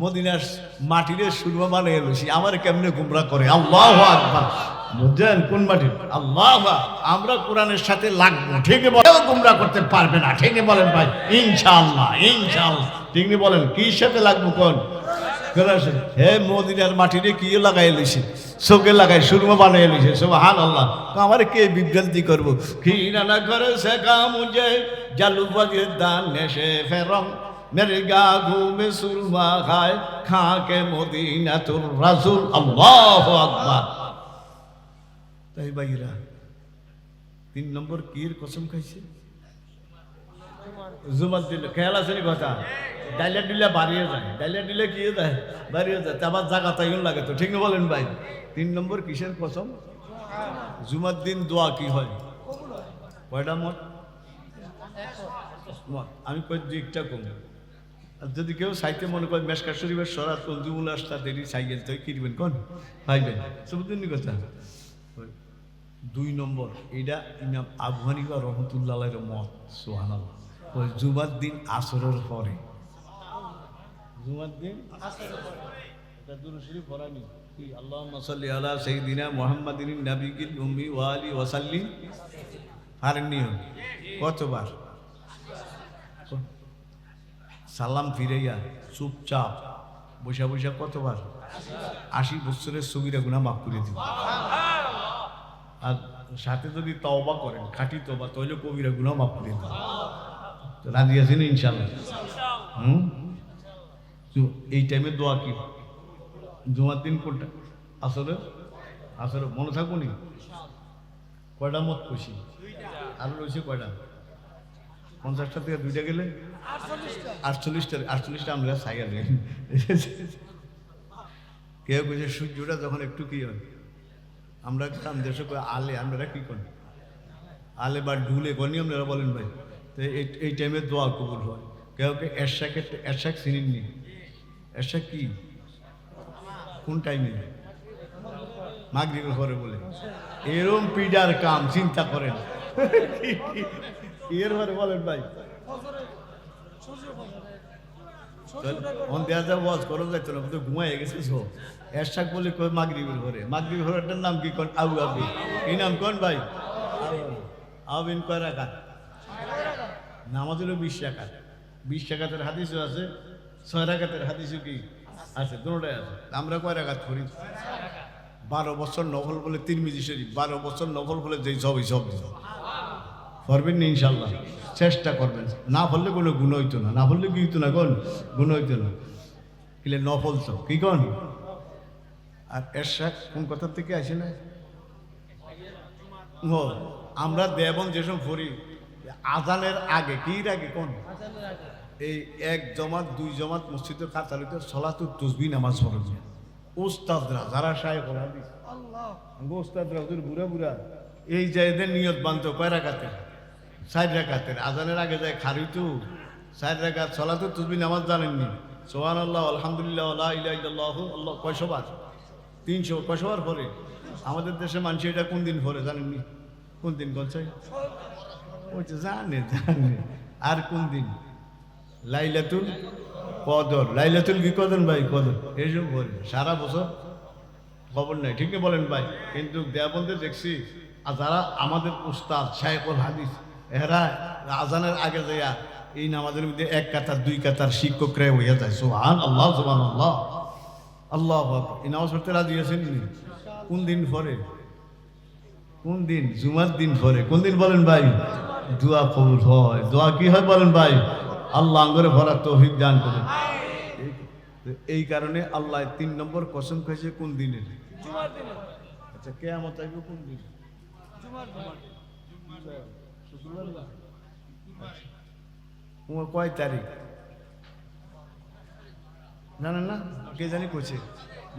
মদিনার মাটিরে সুরমা বানিয়ে এলুছি, আমার কেমনে গুমরা করে। আল্লাহু আকবার। বুঝছেন কোন মাটি? আল্লাহ। আমরা কোরআনের সাথে লাগবো, ঠিক বলে গুমরা করতে পারবে না, ঠিক বলেন ভাই? ইনশাআল্লাহ ইনশাআল্লাহ। ঠিক বলেন কি সাথে লাগবো? কোন? হে মদিনার মাটিরে কি লাগাই এলুছি, চোখে লাগাই সুরমা বানিয়ে এলুছে। সুবহানাল্লাহ। আমার কে বিভ্রান্তি করবো? খিরানা করে শেখা মুঝে জালু বাজে দানে সে ফেরং, মেরে গাগু মে সুরমা খায় খাকে মদিনা তোর রাসূল। আল্লাহু আকবার। তাই ভাইরা 3 নম্বর কির কসম খাইছে? জুমার দিলে খেয়াল আছে নি কথা? ডাইলা দিলে বাড়িয়ে যায়, ডাইলা দিলে কি যায়? বাড়িয়ে যায়। আবার জায়গা তাই লাগে তো, ঠিক না বলেন ভাই? 3 নম্বর কিসের কসম? জুমার দিন দোয়া কি হয়? কয়টা মত? আমি কই দিকটা কম। আর যদি কেউ সাইতে মনে করে মেশকা শরীফের সরাত তঞ্জুমুল আসতা দেরি সাইকেল তো কি দিবেন কোন পাইবেন? সবদিনই কথা। 2 নম্বর এইটা ইমাম আবু হানিফা রহমাতুল্লাহ আলাইহির মত। সুবহানাল্লাহ। ওই জুমার দিন আসরের পরে, জুমার দিন আসরের পরে এটা দুরূদ শরীফ পড়ানি কি? আল্লাহুম্মা সাল্লি আলা সাইয়্যিদিনা মুহাম্মাদিন নাবিয়িল উম্মি ওয়া আলি ওয়া সাল্লিম। হারেননি কতবার? সালাম ফিরাইয়া চুপচাপ বসা বসা কতবার? 80 বছরের সগীরা গুনাহ মাফ করে দিবে। আর সাথে যদি তওবা করেন, খাঁটি তওবা, তাহলে কবিরা গুনাহ মাফ করে দিবে। তো রাজি আছেন ইনশাআল্লাহ? তো এই টাইমে দোয়া কি? জুমার দিন কোনটা? আসরে। আসরে মনে থাকুনি কয়টা মত খুশি? আর রয়েছে কয়টা? 50টা থেকে 2টা গেলে 48টা আমরা সাইকেল কেউ কেউ সূর্যটা যখন একটু কি হয়, আমরা গ্রাম দেশে আলে, আমরা কি করি আলে বা ঢুলে করি, আপনারা বলেন ভাই? তো এই টাইমে দোয়া কবুল হয়। কেউ কে এরশাক চিনেননি? এরশাক কি কোন টাইমে? মাগরিবের পরে বলে। এরম পিডার কাম চিন্তা করেন এর পরে বলেন ভাই? ঘুমাই গেছে এরশাক বলে মাগরিবের ঘরে। মাগরিবের ঘরের নাম কি? কোন আবু আবি। এই নাম কোন ভাই? আবিন কয় রাকাত? নামাজেরও 20 রাকাত। 20 রাকাতের হাদিসও আছে, 6 রাকাতের হাদিসও কি আছে? দুটোটাই আছে। আমরা কয় রাকাত করি? 12 বছর নফল বলে তিরমিজি শরীফ। 12 বছর নফল বলে যে সবই সব পারবেন না ইনশাল্লাহ? চেষ্টা করবেন। না পড়লে কোনো গুণ হইতো না, না পড়লে কি হইতো না? কোন গুণ হইতো না? কিলে নফল তো কি কোন? আর এরশাক কোন কথা থেকে আসে না? ও আমরা দেবন যেসব পড়ি আজানের আগে, কি আগে? কোন এই 1 জমাত 2 জমাত মসজিদের কাতারিতে সলাতুত তাসবিহ নামাজ পড়ে যায় উস্তাদরা, যারা শায়েখ হাদিস। আল্লাহ উস্তাদরা ওদের বুড়া বুড়া এই যে এদের নিয়ত বানতো কয় রাকাতে? 4 রাকাতের। আজানের আগে যায় খারিতু 4 রাকাত সলাতুত তাসবিহ নামাজ জানেননি? সুবহানাল্লাহ আলহামদুলিল্লাহ লা ইলাহা ইল্লাল্লাহ আল্লাহ কয়শবার? 300 কয়শবার পরে? আমাদের দেশে মানুষ এটা কোন দিন পড়ে জানেননি? কোন দিন? কোন চাই ওই যে জানে। আর কোন দিন? লাইলাতুল কদর লাইলাতুল কি কদর ভাই কদর এইসব বলি সারা বছর খবর নাই ঠিক বলেন ভাই কিন্তু দেওবন্দে দেখছি আর যারা আমাদের উস্তাদ শাইখুল হাদিস এরা আজানের আগে যাইয়া এই নামাজের মধ্যে এক কাতার দুই কাতার শিক্ষকরা হইয়া যায় সুবহানাল্লাহ সুবহানাল্লাহ আল্লাহু আকবার এই নামাজ পড়তে রাজি আছেন কোন দিন পরে কোন দিন জুমার দিন পরে কোন দিন বলেন ভাই দোয়া কবুল হয় দোয়া কি হয় বলেন ভাই আল্লাহ আঙ্গরে ভরা তৌফিক দান করেন এই কারণে আল্লাহ 3 নম্বর কসম খাইছে কোন দিনের জুমার দিনে আচ্ছা কিয়ামত আইবে কোন দিন জুমার শুক্রবার তোমার কয় তারিখ জানেন না কে জানি কইছে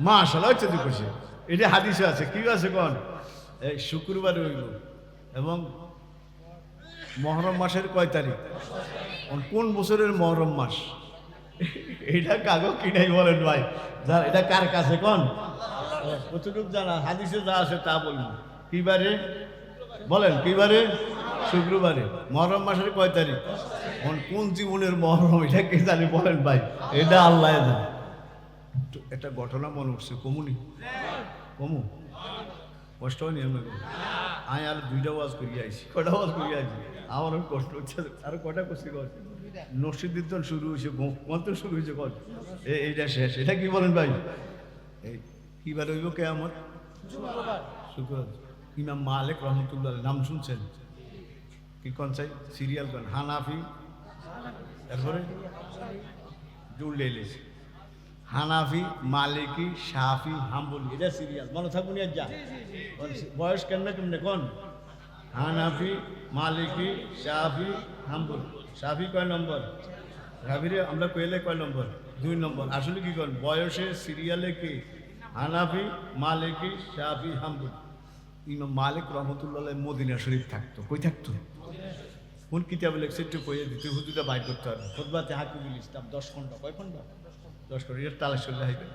মাশাআল্লাহ হচ্ছে কইছে এটা হাদিসে আছে কি আছে কোন এই শুক্রবার হইল এবং মুহররম মাসের কয় তারিখ কোন বছরের মুহররম মাস এটা কাগজ কিনাই বলেন ভাই এটা কার কাছে কোন কতটুকু জানা হাদিসে যা আছে তা বলুন কিবারে বলেন কিবারে শুক্রবারে মুহররম মাসের কয় তারিখ কোন জীবনের মুহররম এটা কে জানি বলেন ভাই এটা আল্লাহ জানে একটা ঘটনা মনে উঠছে কমুনি কমু কষ্ট হয়নি আমি আর 2টা ওয়াজ করিয়ে আইছি কটা ওয়াজ করিয়ে আইছি আমার কষ্ট হচ্ছে আর কটা করছি নসিদ্দিন শুরু হয়েছে মন্ত্র শুরু হয়েছে কল এইটা শেষ এটা কি বলেন ভাই এই কিবার হইব কে আমার শুক্রবার ইমাম মালিক রহমতুল্লাহ নাম শুনছেন কি কোন চাই সিরিয়াল কোন হানাফি তারপরে জুড়লে এলেছে হানাফি মালিকি শাফি হাম্বলি এটা সিরিয়াল মনে থাকুন যা বয়স কেমনে কেমনে কোন হানাফি মালিকি শাফি হাম্বলি শাফি কয় নম্বর শাফিরে আমরা কইলে কয় নম্বর 2 নম্বর আসলে কি কোন বয়সে সিরিয়ালে কি হানাফি মালিকি শাফি হাম্বলি ইমাম মালিক রহমতুল্লাহ মদিনা শরীফ থাকতো কই থাকতো কোন কিতাবে লেখছে একটু কইয়ে দিতে হুজুরটা বাইর করতে হবে খুতবাতে হাকিমুল ইসলাম 10 ঘন্টা কয় ঘন্টা 10 ঘন্টা এর তালাশ করলে হইবে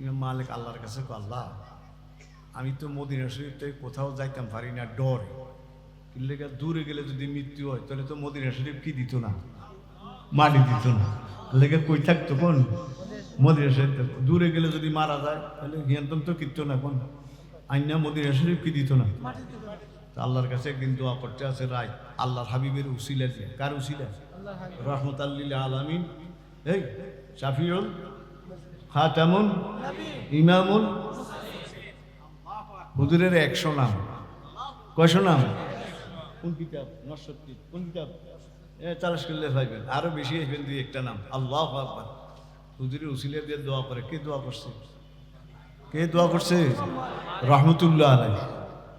ইমাম মালিক আল্লাহর কাছে কয় আল্লাহ আমি তো মদিনা শরীফ থেকে কোথাও যাইতাম পারি না ডরে কিন্তু দূরে গেলে যদি মৃত্যু হয় তাহলে তো মদিনা শরীফ কি দিত না মাটি দিত না লেগে কই থাকতো কোন মদিনা শরীফ দূরে গেলে যদি মারা যায় তাহলে হিয়ান্তম তো কিনতো না কোন আইনা মদিনা শরীফ কি দিত না আল্লাহর কাছে একদিন দোয়া করতে আছে রায় আল্লাহর হাবিবের উসিলা দিয়ে কার উসিলা রহমতাল্লিল আলামিন এই শাফিউল খাতামুন ইমামুল হুজুরের 100 নাম কয়শো নাম কোন কিতাব নশরতি কোন কিতাব তালাশ করলে পাইবেন আরো বেশি আসবেন 2-1টা নাম আল্লাহু আকবার হুজুরের উসিলা দিয়ে দোয়া করে কে দোয়া করছে কে দোয়া করছে রহমতুল্লাহ আলাইহি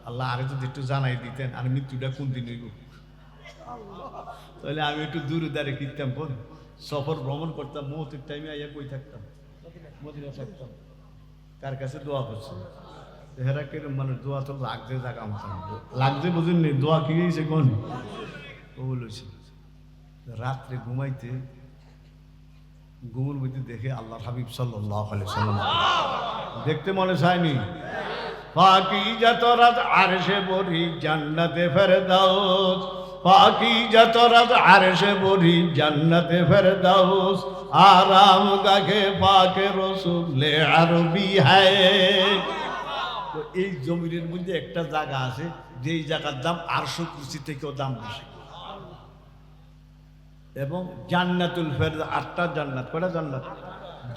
আল্লাহ আরে যদি একটু জানাই দিতেন আর মৃত্যুটা কোন দিন হইব তাহলে আমি একটু দূরে দাঁড়িয়ে কিনতাম কোন সফর ভ্রমণ করতাম মৌতের টাইমে আইয়া কই থাকতাম মদিনা থাকতাম কার কাছে দোয়া করছে হেরা কেরম মানে দোয়া তো লাগছে জায়গা মতো লাগছে বুঝেননি দোয়া কি হয়েছে কোন কবুল হয়েছে রাত্রে ঘুমাইতে ঘুমের মধ্যে দেখে আল্লাহ হাবিব সাল্লাল্লাহু আলাইহি ওয়াসাল্লাম দেখতে মনে চায়নি পাকিজাত রাত আরশে বরি জান্নাতে ফেরদাউস পাকিজাত রাত আরশে বরি জান্নাতে ফেরদাউস আরাম গাহে পাকে রাসূলে আরবি হায় তো এই জমিনের মধ্যে একটা জায়গা আছে যেই জায়গার দাম আরশ কুরসি থেকেও দাম বেশি এবং জান্নাতুল ফেরদাউস 8টা জান্নাত কয়টা জান্নাত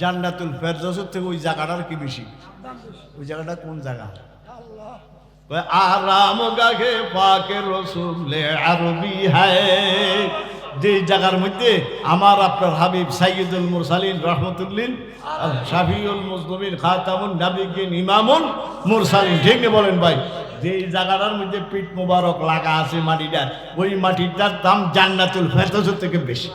জান্নাতুল ফেরদাউসের থেকে ওই জায়গাটার কি বেশি ওই জায়গাটা কোন জায়গা আরাম গাহে পাকে রাসূলে আরবি হায় যে জায়গার মধ্যে আমার আপনার হাবিব সাইয়্যিদুল মুরসালিন রাহমাতুল্লিল শাফিউল মুজনিবিন খাতামুন নাবিয়্যিন ইমামুল মুরসালিন ঠিক না বলেন ভাই যে জায়গাটার মধ্যে পিঠ মোবারক লাগা আছে মাটিটার ওই মাটিটার দাম জান্নাতুল ফেরদাউসের থেকে বেশি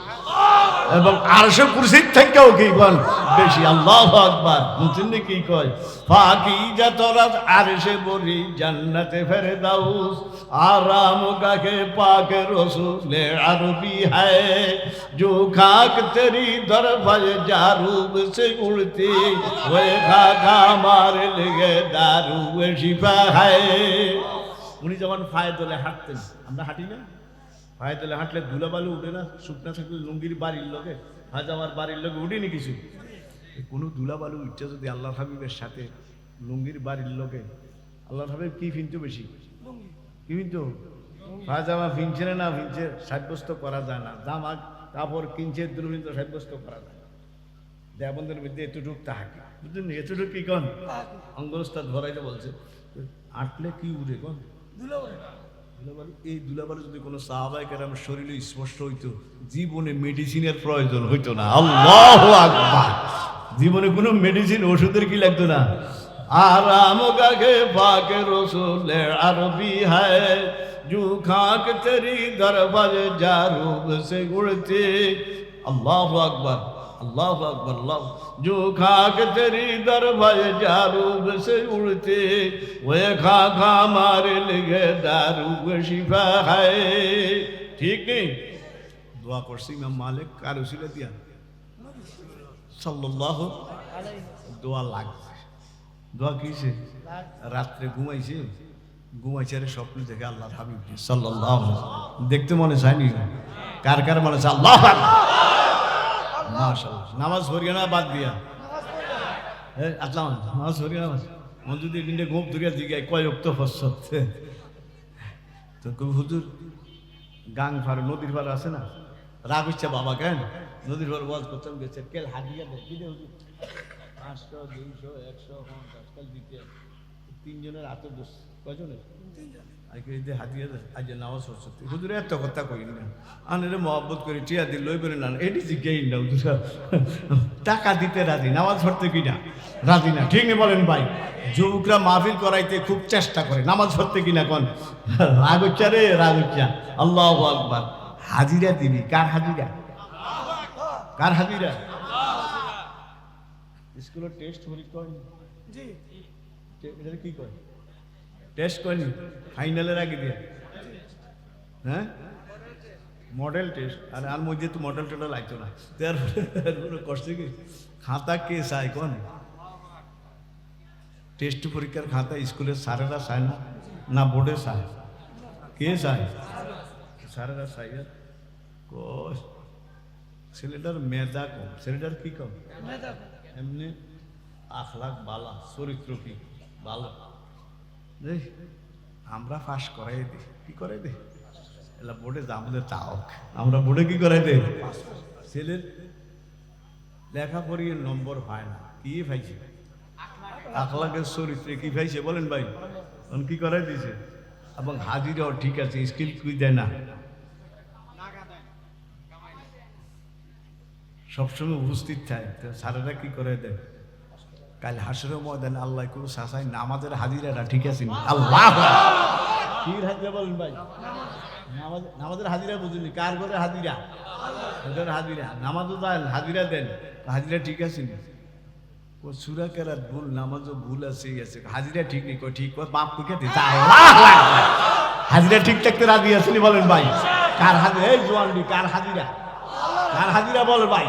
এবং আরশ কুরসির থেকেও কি কোন বেশি আল্লাহু আকবার বুঝছেন কি কয় পাকিজাত রাত আরশে বরি জান্নাতে ফেরদাউস आराम गाहे पाक रसूले अरबी है जो खाक तेरी दरबार जारूब से उड़ती वे खाका हमारे लिए दारू शिफा है उन्हीं जवान फायदले हाঁটতেন আমরা হাঁটি না পায়ে তলে হাঁটলে ধুলাবালু উঠে না, শুকনা থাকলে লুঙ্গির বাড়ির লোকে, আজ আমার বাড়ির লোকে উঠেনি কিছু। কোনো ধুলাবালু উঠছে যদি আল্লাহ হাবিবের সাথে লুঙ্গির বাড়ির লোকে, আল্লাহ হাবিব কি ফিনতো বেশি? কি ফিনতো? পায়জামা ফিনছে না ফিনছে সাব্যস্ত করা যায় না, জামা কাপড় কিনছে দুর্বৃত্ত সাব্যস্ত করা যায়। দেবন্ধের মধ্যে এতটুক তাহাকে বুঝলেন, এতটুক কি কন অঙ্গস্তাদ ভরাইতে বলছে, আটলে কি উঠে কন ধুলাবালু। এই ধুলাবালু যদি কোনো সাহাবায়ে কেরাম শরীরে স্পষ্ট হইতো, জীবনে মেডিসিনের প্রয়োজন হইতো না। আল্লাহু আকবার। জীবনে কোনো মেডিসিন ওষুধের কি লাগতো না। আরাম গাগে পাকে রসুলে আরবি হ্যায়, জু খাক তেরি দরবাজ জারুব সে উড়তে। আল্লাহু আকবার, अल्लाह अकबर अल्लाह। जो खाक तेरी दरबार जारूब से उड़ते, वह खाक हमारे लिए दारूब शिफा है। ठीक नहीं? दुआ करছি ইমাম মালিক কার উসিলা দিয়া সাল্লাল্লাহু দোয়া লাগছে। দোয়া কিছে? রাত্রে ঘুমাইছে, ঘুমাইছে আর স্বপ্ন দেখে আল্লাহর হাবিব সাল্লাল্লাহু দেখতে মনে চায়নি? কার কার মনে চায়? আল্লাহু আকবার। মাশাআল্লাহ। নামাজ পড়িয়া না বাদ দিয়া? আসলাম নামাজ পড়িয়া নামাজ মন যদি দিনে গোপ ধরিয়া জিগায় কয় ওয়াক্ত ফসত তো কবি হুজুর গাং ফার নদীর পার আছে না, রাগ হচ্ছে বাবা কেন নদীর পার ওয়াজ করতাম গেছে কেল হাদিয়া দেয় কি দে হুজুর 500 200 150 কাল দিতে তিনজনের হাতে দোষ কয়জনের আজকে হাতিয়া আজ নামাজ পড়ছে হুজুর এত কথা কই না আনরে মহব্বত করে টিয়া দিল লই বলে না এটি জিজ্ঞাই না হুজুর টাকা দিতে রাজি, নামাজ পড়তে কি না রাজি না। ঠিক নেই বলেন ভাই? যুবকরা মাহফিল করাইতে খুব চেষ্টা করে, নামাজ পড়তে কিনা কোন রাগ হচ্ছে রে রাগ হচ্ছে। আল্লাহু আকবার। হাজিরা দিবি কার হাজিরা? কার হাজিরা? স্কুলের টেস্ট পরীক্ষা জি এটা কি কয় টেস্ট কয়নি ফাইনালের আগে দিয়ে হ্যাঁ মডেল টেস্ট আর আর মধ্যে তো মডেল টোডেল আইতো না তারপরে করছে কি খাতা কে চায় কোন টেস্ট পরীক্ষার খাতা স্কুলের স্যারেরা চায় না না বোর্ডে চায়? কে চায়? স্যারেরা চায়। কই ছেলেটার মেধা কম, ছেলেটার কি কম এমনি আখলাক বালা চরিত্র কি ভালো আমরা ফাঁস করাই দিই কি করাই দিই এলা বোর্ডে আমাদের তাও আমরা বোর্ডে কি করাই দেয় ছেলের লেখা পড়িয়ে নম্বর হয় না কি পাইছে আখলাকের চরিত্রে কি পাইছে বলেন ভাই তখন কি করাই দিয়েছে এবং হাজিরাও ঠিক আছে স্কিল কুই দেয় না সবসময় উপস্থিত থাকে স্যারেরা কি করে দেয় কাল হাসরের ময়দানে আল্লাহ কোনো শাসাই না আমাদের হাজিরাটা ঠিক আছে আল্লাহ কি হাজিরা বলেন ভাই নামাজের হাজিরা বুঝুনি কার করে হাজিরা হাজিরা নামাজও দেন হাজিরা দেন হাজিরা ঠিক আছে ও সুরা কেরাত ভুল নামাজও ভুল আছে হাজিরা ঠিক নেই ঠিক বাপ কুকে হাজিরা ঠিক থাকতে রাজি আসেনি বলেন ভাই কার হাজিরা এই জোয়ানবি কার হাজিরা কার হাজিরা বল ভাই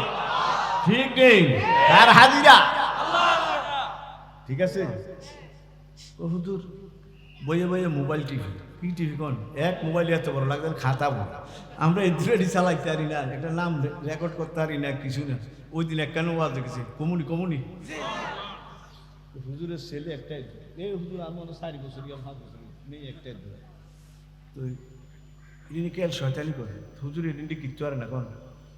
ঠিক নেই কার হাজিরা ঠিক আছে ও হুজুর বইয়ে বইয়ে মোবাইল টিভি কি টিভি কোন এক মোবাইল এত বড় লাগবে খাতা বল আমরা এডি চালাইতে পারি না একটা নাম রেকর্ড করতে পারি না কিছু না ওই দিন একটা ওয়াজ দেখেছি কমুনি হুজুরের ছেলে একটাই এই হুজুর আমার 4 বছর 5 বছর মেয়ে একটাই তো ইনি কেল শয়তানি করে হুজুর এদিনটি কিচ্ছু আর না কোন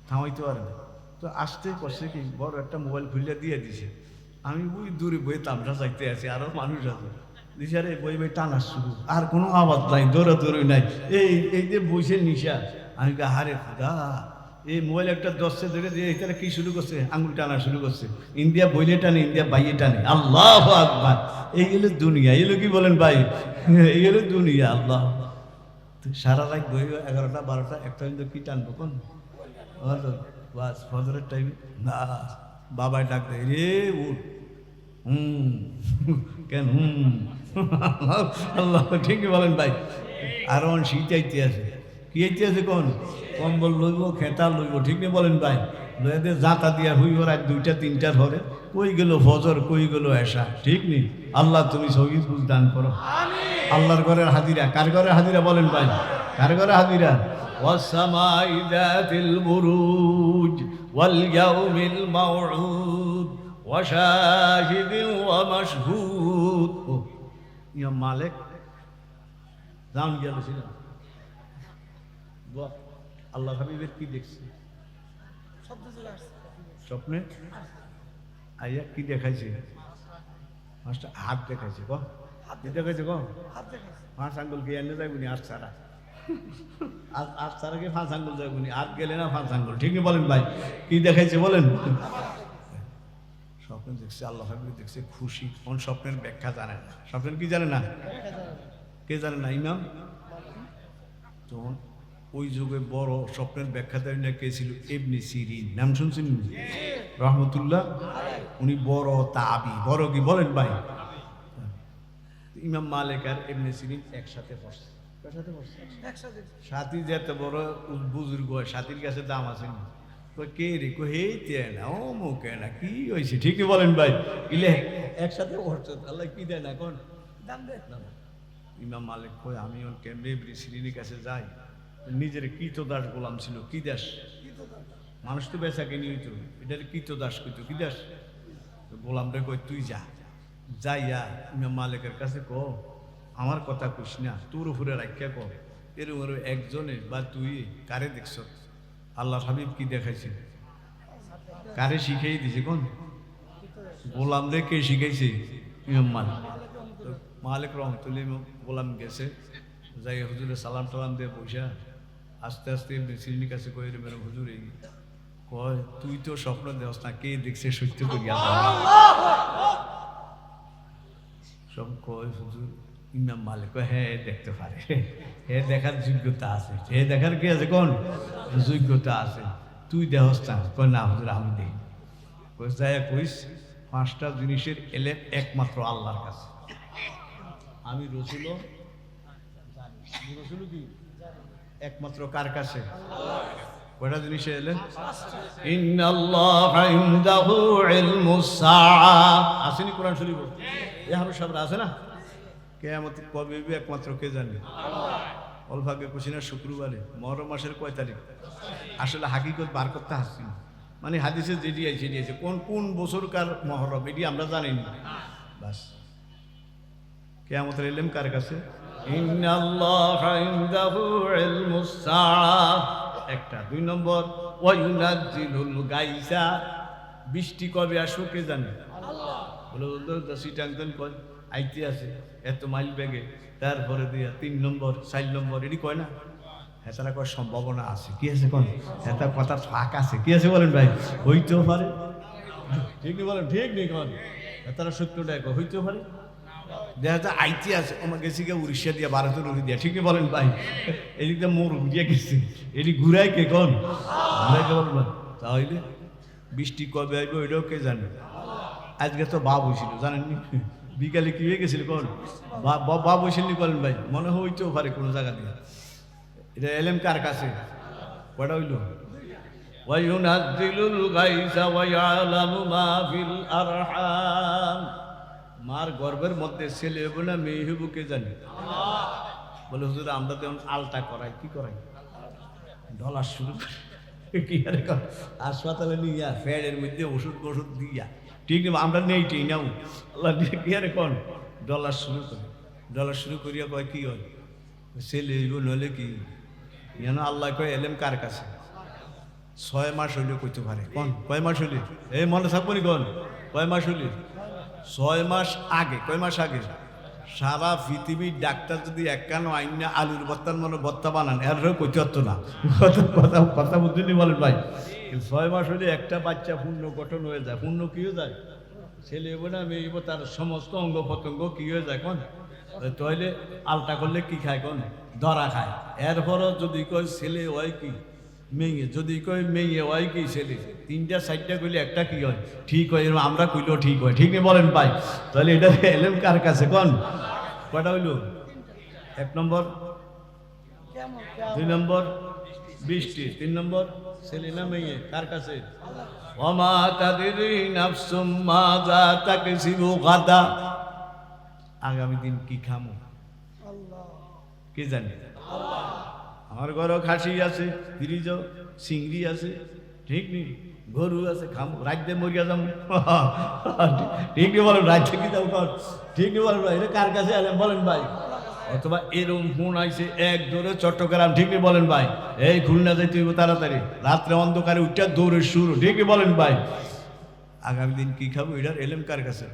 থামাইতে পারে না তো আসতে করছে কি বড় একটা মোবাইল খুলে দিয়ে দিছে আমি ওই দূরে বই তামসা চাইতে আছি আরো মানুষ আছে দিছে আরে বই বই টানা শুরু আর কোনো আওয়াজ নাই দৌড়াদৌড়ি নাই এই যে বইছে নিশা আমি হারে খোদা এই মোবাইল একটা 10 ধরে দিয়ে এখানে কি শুরু করছে আঙুল টানা শুরু করছে ইন্ডিয়া বইলে টানে ইন্ডিয়া বাইয়ে টানে আল্লাহু আকবার এই হলো দুনিয়া এগুলো কি বলেন ভাই এই হলো দুনিয়া আল্লাহ সারা রাত বই 11টা 12টা একটা কি টানবো কোন বাস ফজরের টাইমে না বাবাই ডাক দেয় রে উঠ কেন আল্লাহ ঠিকই বলেন ভাই আর শীত আইতে আছে কি আইতে আছে কোন কম্বল লইব খেতা লইব ঠিক নেই বলেন ভাই লইতে জাতা দিয়া হইব রাত 2টা 3টার ঘরে কই গেল ফজর কই গেল এশা ঠিক নেই আল্লাহ তুমি সহি বুঝ দান করো আল্লাহর ঘরের হাজিরা কার ঘরের হাজিরা বলেন ভাই কার ঘরে হাজিরা والسماء ذات البروج واليوم الموعود وشاهد ومشهود يا مالك জান গেল ছিল আল্লাহ হাবিবের কি দেখছে স্বপ্নে আইয়া কি দেখাইছে মাস্টার হাত দেখাইছে ক কি দেখাইছে ক পাঁচ আঙ্গুল কি এনে যাইবনি আর ছাড়া আর ছাড়া কি পাঁচ আঙ্গুল যাইবনি আর গেলে না পাঁচ আঙ্গুল ঠিকই বলেন ভাই কি দেখাইছে বলেন স্বপ্ন দেখছে আল্লাহ হাবিব দেখছে খুশি কোন স্বপ্নের ব্যাখ্যা জানে না স্বপ্নের কি জানে না কে জানে না ইমাম তখন ওই যুগে বড় স্বপ্নের ব্যাখ্যাদার না কে ছিল ইবনে সিরিন নাম শুনছেন রহমতুল্লাহ উনি বড় তাবি বড় কি বলেন ভাই ইমাম মালিক আর ইবনে সিরিন একসাথে পড়ছে সাথী যেতে বড় বুজুর্গ হয় সাথীর কাছে দাম আছে না কে রে কো হে না ও মুখে না কি হয়েছে ঠিকই বলেন ভাই ইলে একসাথে পড়ছে আল্লাহ কি দেয় না কোন দাম দে ইমাম মালিক কই আমি কেমনে শ্রীনির কাছে যাই নিজের কৃতদাস গোলাম ছিল কি দাস মানুষ তো বেচাকে নিয়ে হইতো এটার কৃতদাস কইতো কি দাস গোলামটা কই তুই যা যাইয়া ইমাম মালিকের কাছে ক আমার কথা কইস না তোর উপরে রাখিয়া ক এরকম একজনে বা তুই কারে দেখছ আল্লাহ হাবিব কি দেখাইছে কারে শিখাই দিছে কোন গোলাম রে কে শিখাইছে ইমাম মালিক মালিক রহমতুল্লাহ গোলাম গেছে যাই হুজুরে সালাম টালাম দিয়ে পয়সা আস্তে আস্তে সিরিনির কাছে কই রে মেরে হুজুর এই কয় তুই তো স্বপ্ন দেওয়াস না কে দেখছে সত্য করিয়া সব কয় হুজুর ইমাম মালিক কয় হ্যাঁ দেখতে পারে হে দেখার যোগ্যতা আছে হে দেখার কি আছে কোন যোগ্যতা আছে তুই দেহস না কয় না হুজুর আমি দেই কই যাই কইস পাঁচটা জিনিসের এলেপ একমাত্র আল্লাহর কাছে আমি রসুল কি একমাত্র কার কাছে কয়টা জিনিস এলেন ইন্নাল্লাহা ইনদাহু ইলমুস সাআ আসেনি কোরআন শরীফ এহারো সাবরা আছে না কিয়ামত কবে হবে একমাত্র কে জানে আল্লাহ অল্পাকে কুশিনা শুক্রবারে মুহররম মাসের কয় তারিখ আসলে হাকিকত বার করতে আসছি মানে হাদিসে যেটি আছে কোন কোন বছরকার মুহররম এটি আমরা জানি না বাস কিয়ামতের ইলম কার কাছে ইন্নাল্লাহা ইনদাহু ইলমুস সাআ একটা দুই নম্বর ওয়া ইউনাজ্জিলুল গায়সা বৃষ্টি কবে আসবে কে জানে আল্লাহ বলে সিটাংতন কয় আইতে আছে এত মাইল বেগে তারপরে দিয়া 3 নম্বর 4 নম্বর এটি কয় না হেতারা কয় সম্ভাবনা আছে কি আছে কোন হেতা কথা ফাঁক আছে কি আছে বলেন ভাই হইতেও পারে ঠিক নেই বলেন ঠিক নেই কোন হেতারা সত্যটা হইতেও পারে দেখা যায় আইতে আছে আমার গেছি গিয়ে উড়িষ্যা দিয়া ভারতের উড়ি দিয়া ঠিকই বলেন ভাই এদিকে মোর উড়িয়া গেছে এটি ঘুরাই কে কোন ঘুরাই কে বলবেন তাহলে বৃষ্টি কবে আইবে ওইটাও কে জানে আজকে তো বাপ হয়েছিল জানেননি বিকালে কি হয়ে গেছিল কোন বাপ হয়েছিল বলেন ভাই মনে হইতেও পারে কোনো জায়গা দিয়ে এটা এলেম কার কাছে কয়টা হইল ওয়ায়ুনাজ্জিলুল গায়সা ওয়া ইয়ালামু মা ফিল আরহাম মার গর্ভের মধ্যে ছেলে হইব না মেয়ে হইব কে জানে বলে হুজুর আমরা যেমন আলটা করাই কি করাই ডলা শুরু কি আরে হাসপাতালে নিয়ে ফ্যানের মধ্যে ওষুধ দিয়া ঠিক নেই আমরা নেই টেই নাও আল্লাহ দিয়ে কি আরে কোন ডলার শুরু করিয়া কয় কি হয় ছেলে হইব নইলে কি যেন আল্লাহ কয় এলেম কার কাছে 6 মাস হইলে কইতে পারে কোন কয় মাস হইলে এই মনে থাকবো নি কোন কয় মাস হইলে 6 মাস আগে কয় মাস আগে সারা পৃথিবীর ডাক্তার যদি একখানো আইনা আলুর বত্তার মনে বত্তা বানান এর কইতে পারতো না কথা বুঝলি বলেন ভাই 6 মাস হলে একটা বাচ্চা পূর্ণ গঠন হয়ে যায় পূর্ণ কি হয়ে যায় ছেলে হইব না মেয়ে হইব তার সমস্ত অঙ্গ প্রত্যঙ্গ কি হয়ে যায় কোন তাহলে আলটা করলে কি খায় কোন ধরা খায় এরপরও যদি কয় ছেলে হয় কি মেয়ে যদি কয় মেয়ে হয় কি ছেলে 3টা 4টা কইলে একটা কি হয় ঠিক হয় আমরা কইলেও ঠিক হয় ঠিক নেই বলেন ভাই তাহলে এটা এলেম কার কাছে কোন কয়টা হইল 1 নম্বর 2 নম্বর বৃষ্টি 3 নম্বর ছেলে না মেয়ে কার কাছে ওমা তাদরি নাফসুম মাযা তাকসিবু গাদা আগামী দিন কি খামু আল্লাহ কে জানে আল্লাহ আমার ঘরেও খাসি আছে, ফ্রিজ চিংড়ি আছে, ঠিক নেই, গরু আছে, খাম রাজ্যে মরিয়া যাম, ঠিক নেই বলেন, রাজ্যে কি যাও কর, ঠিক নেই বলেন ভাই, এটা কার কাছে এলেন বলেন ভাই? অথবা এরকম ফোন আইছে এক দৌড়ে চট্টগ্রাম, ঠিক নেই বলেন ভাই, এই খুলনা যাইতে হইব তাড়াতাড়ি, রাত্রে অন্ধকারে উঠা দৌড়ের শুরু, ঠিক নেই বলেন ভাই? আগামী দিন কি খাবো এটার এলেম কার কাছে?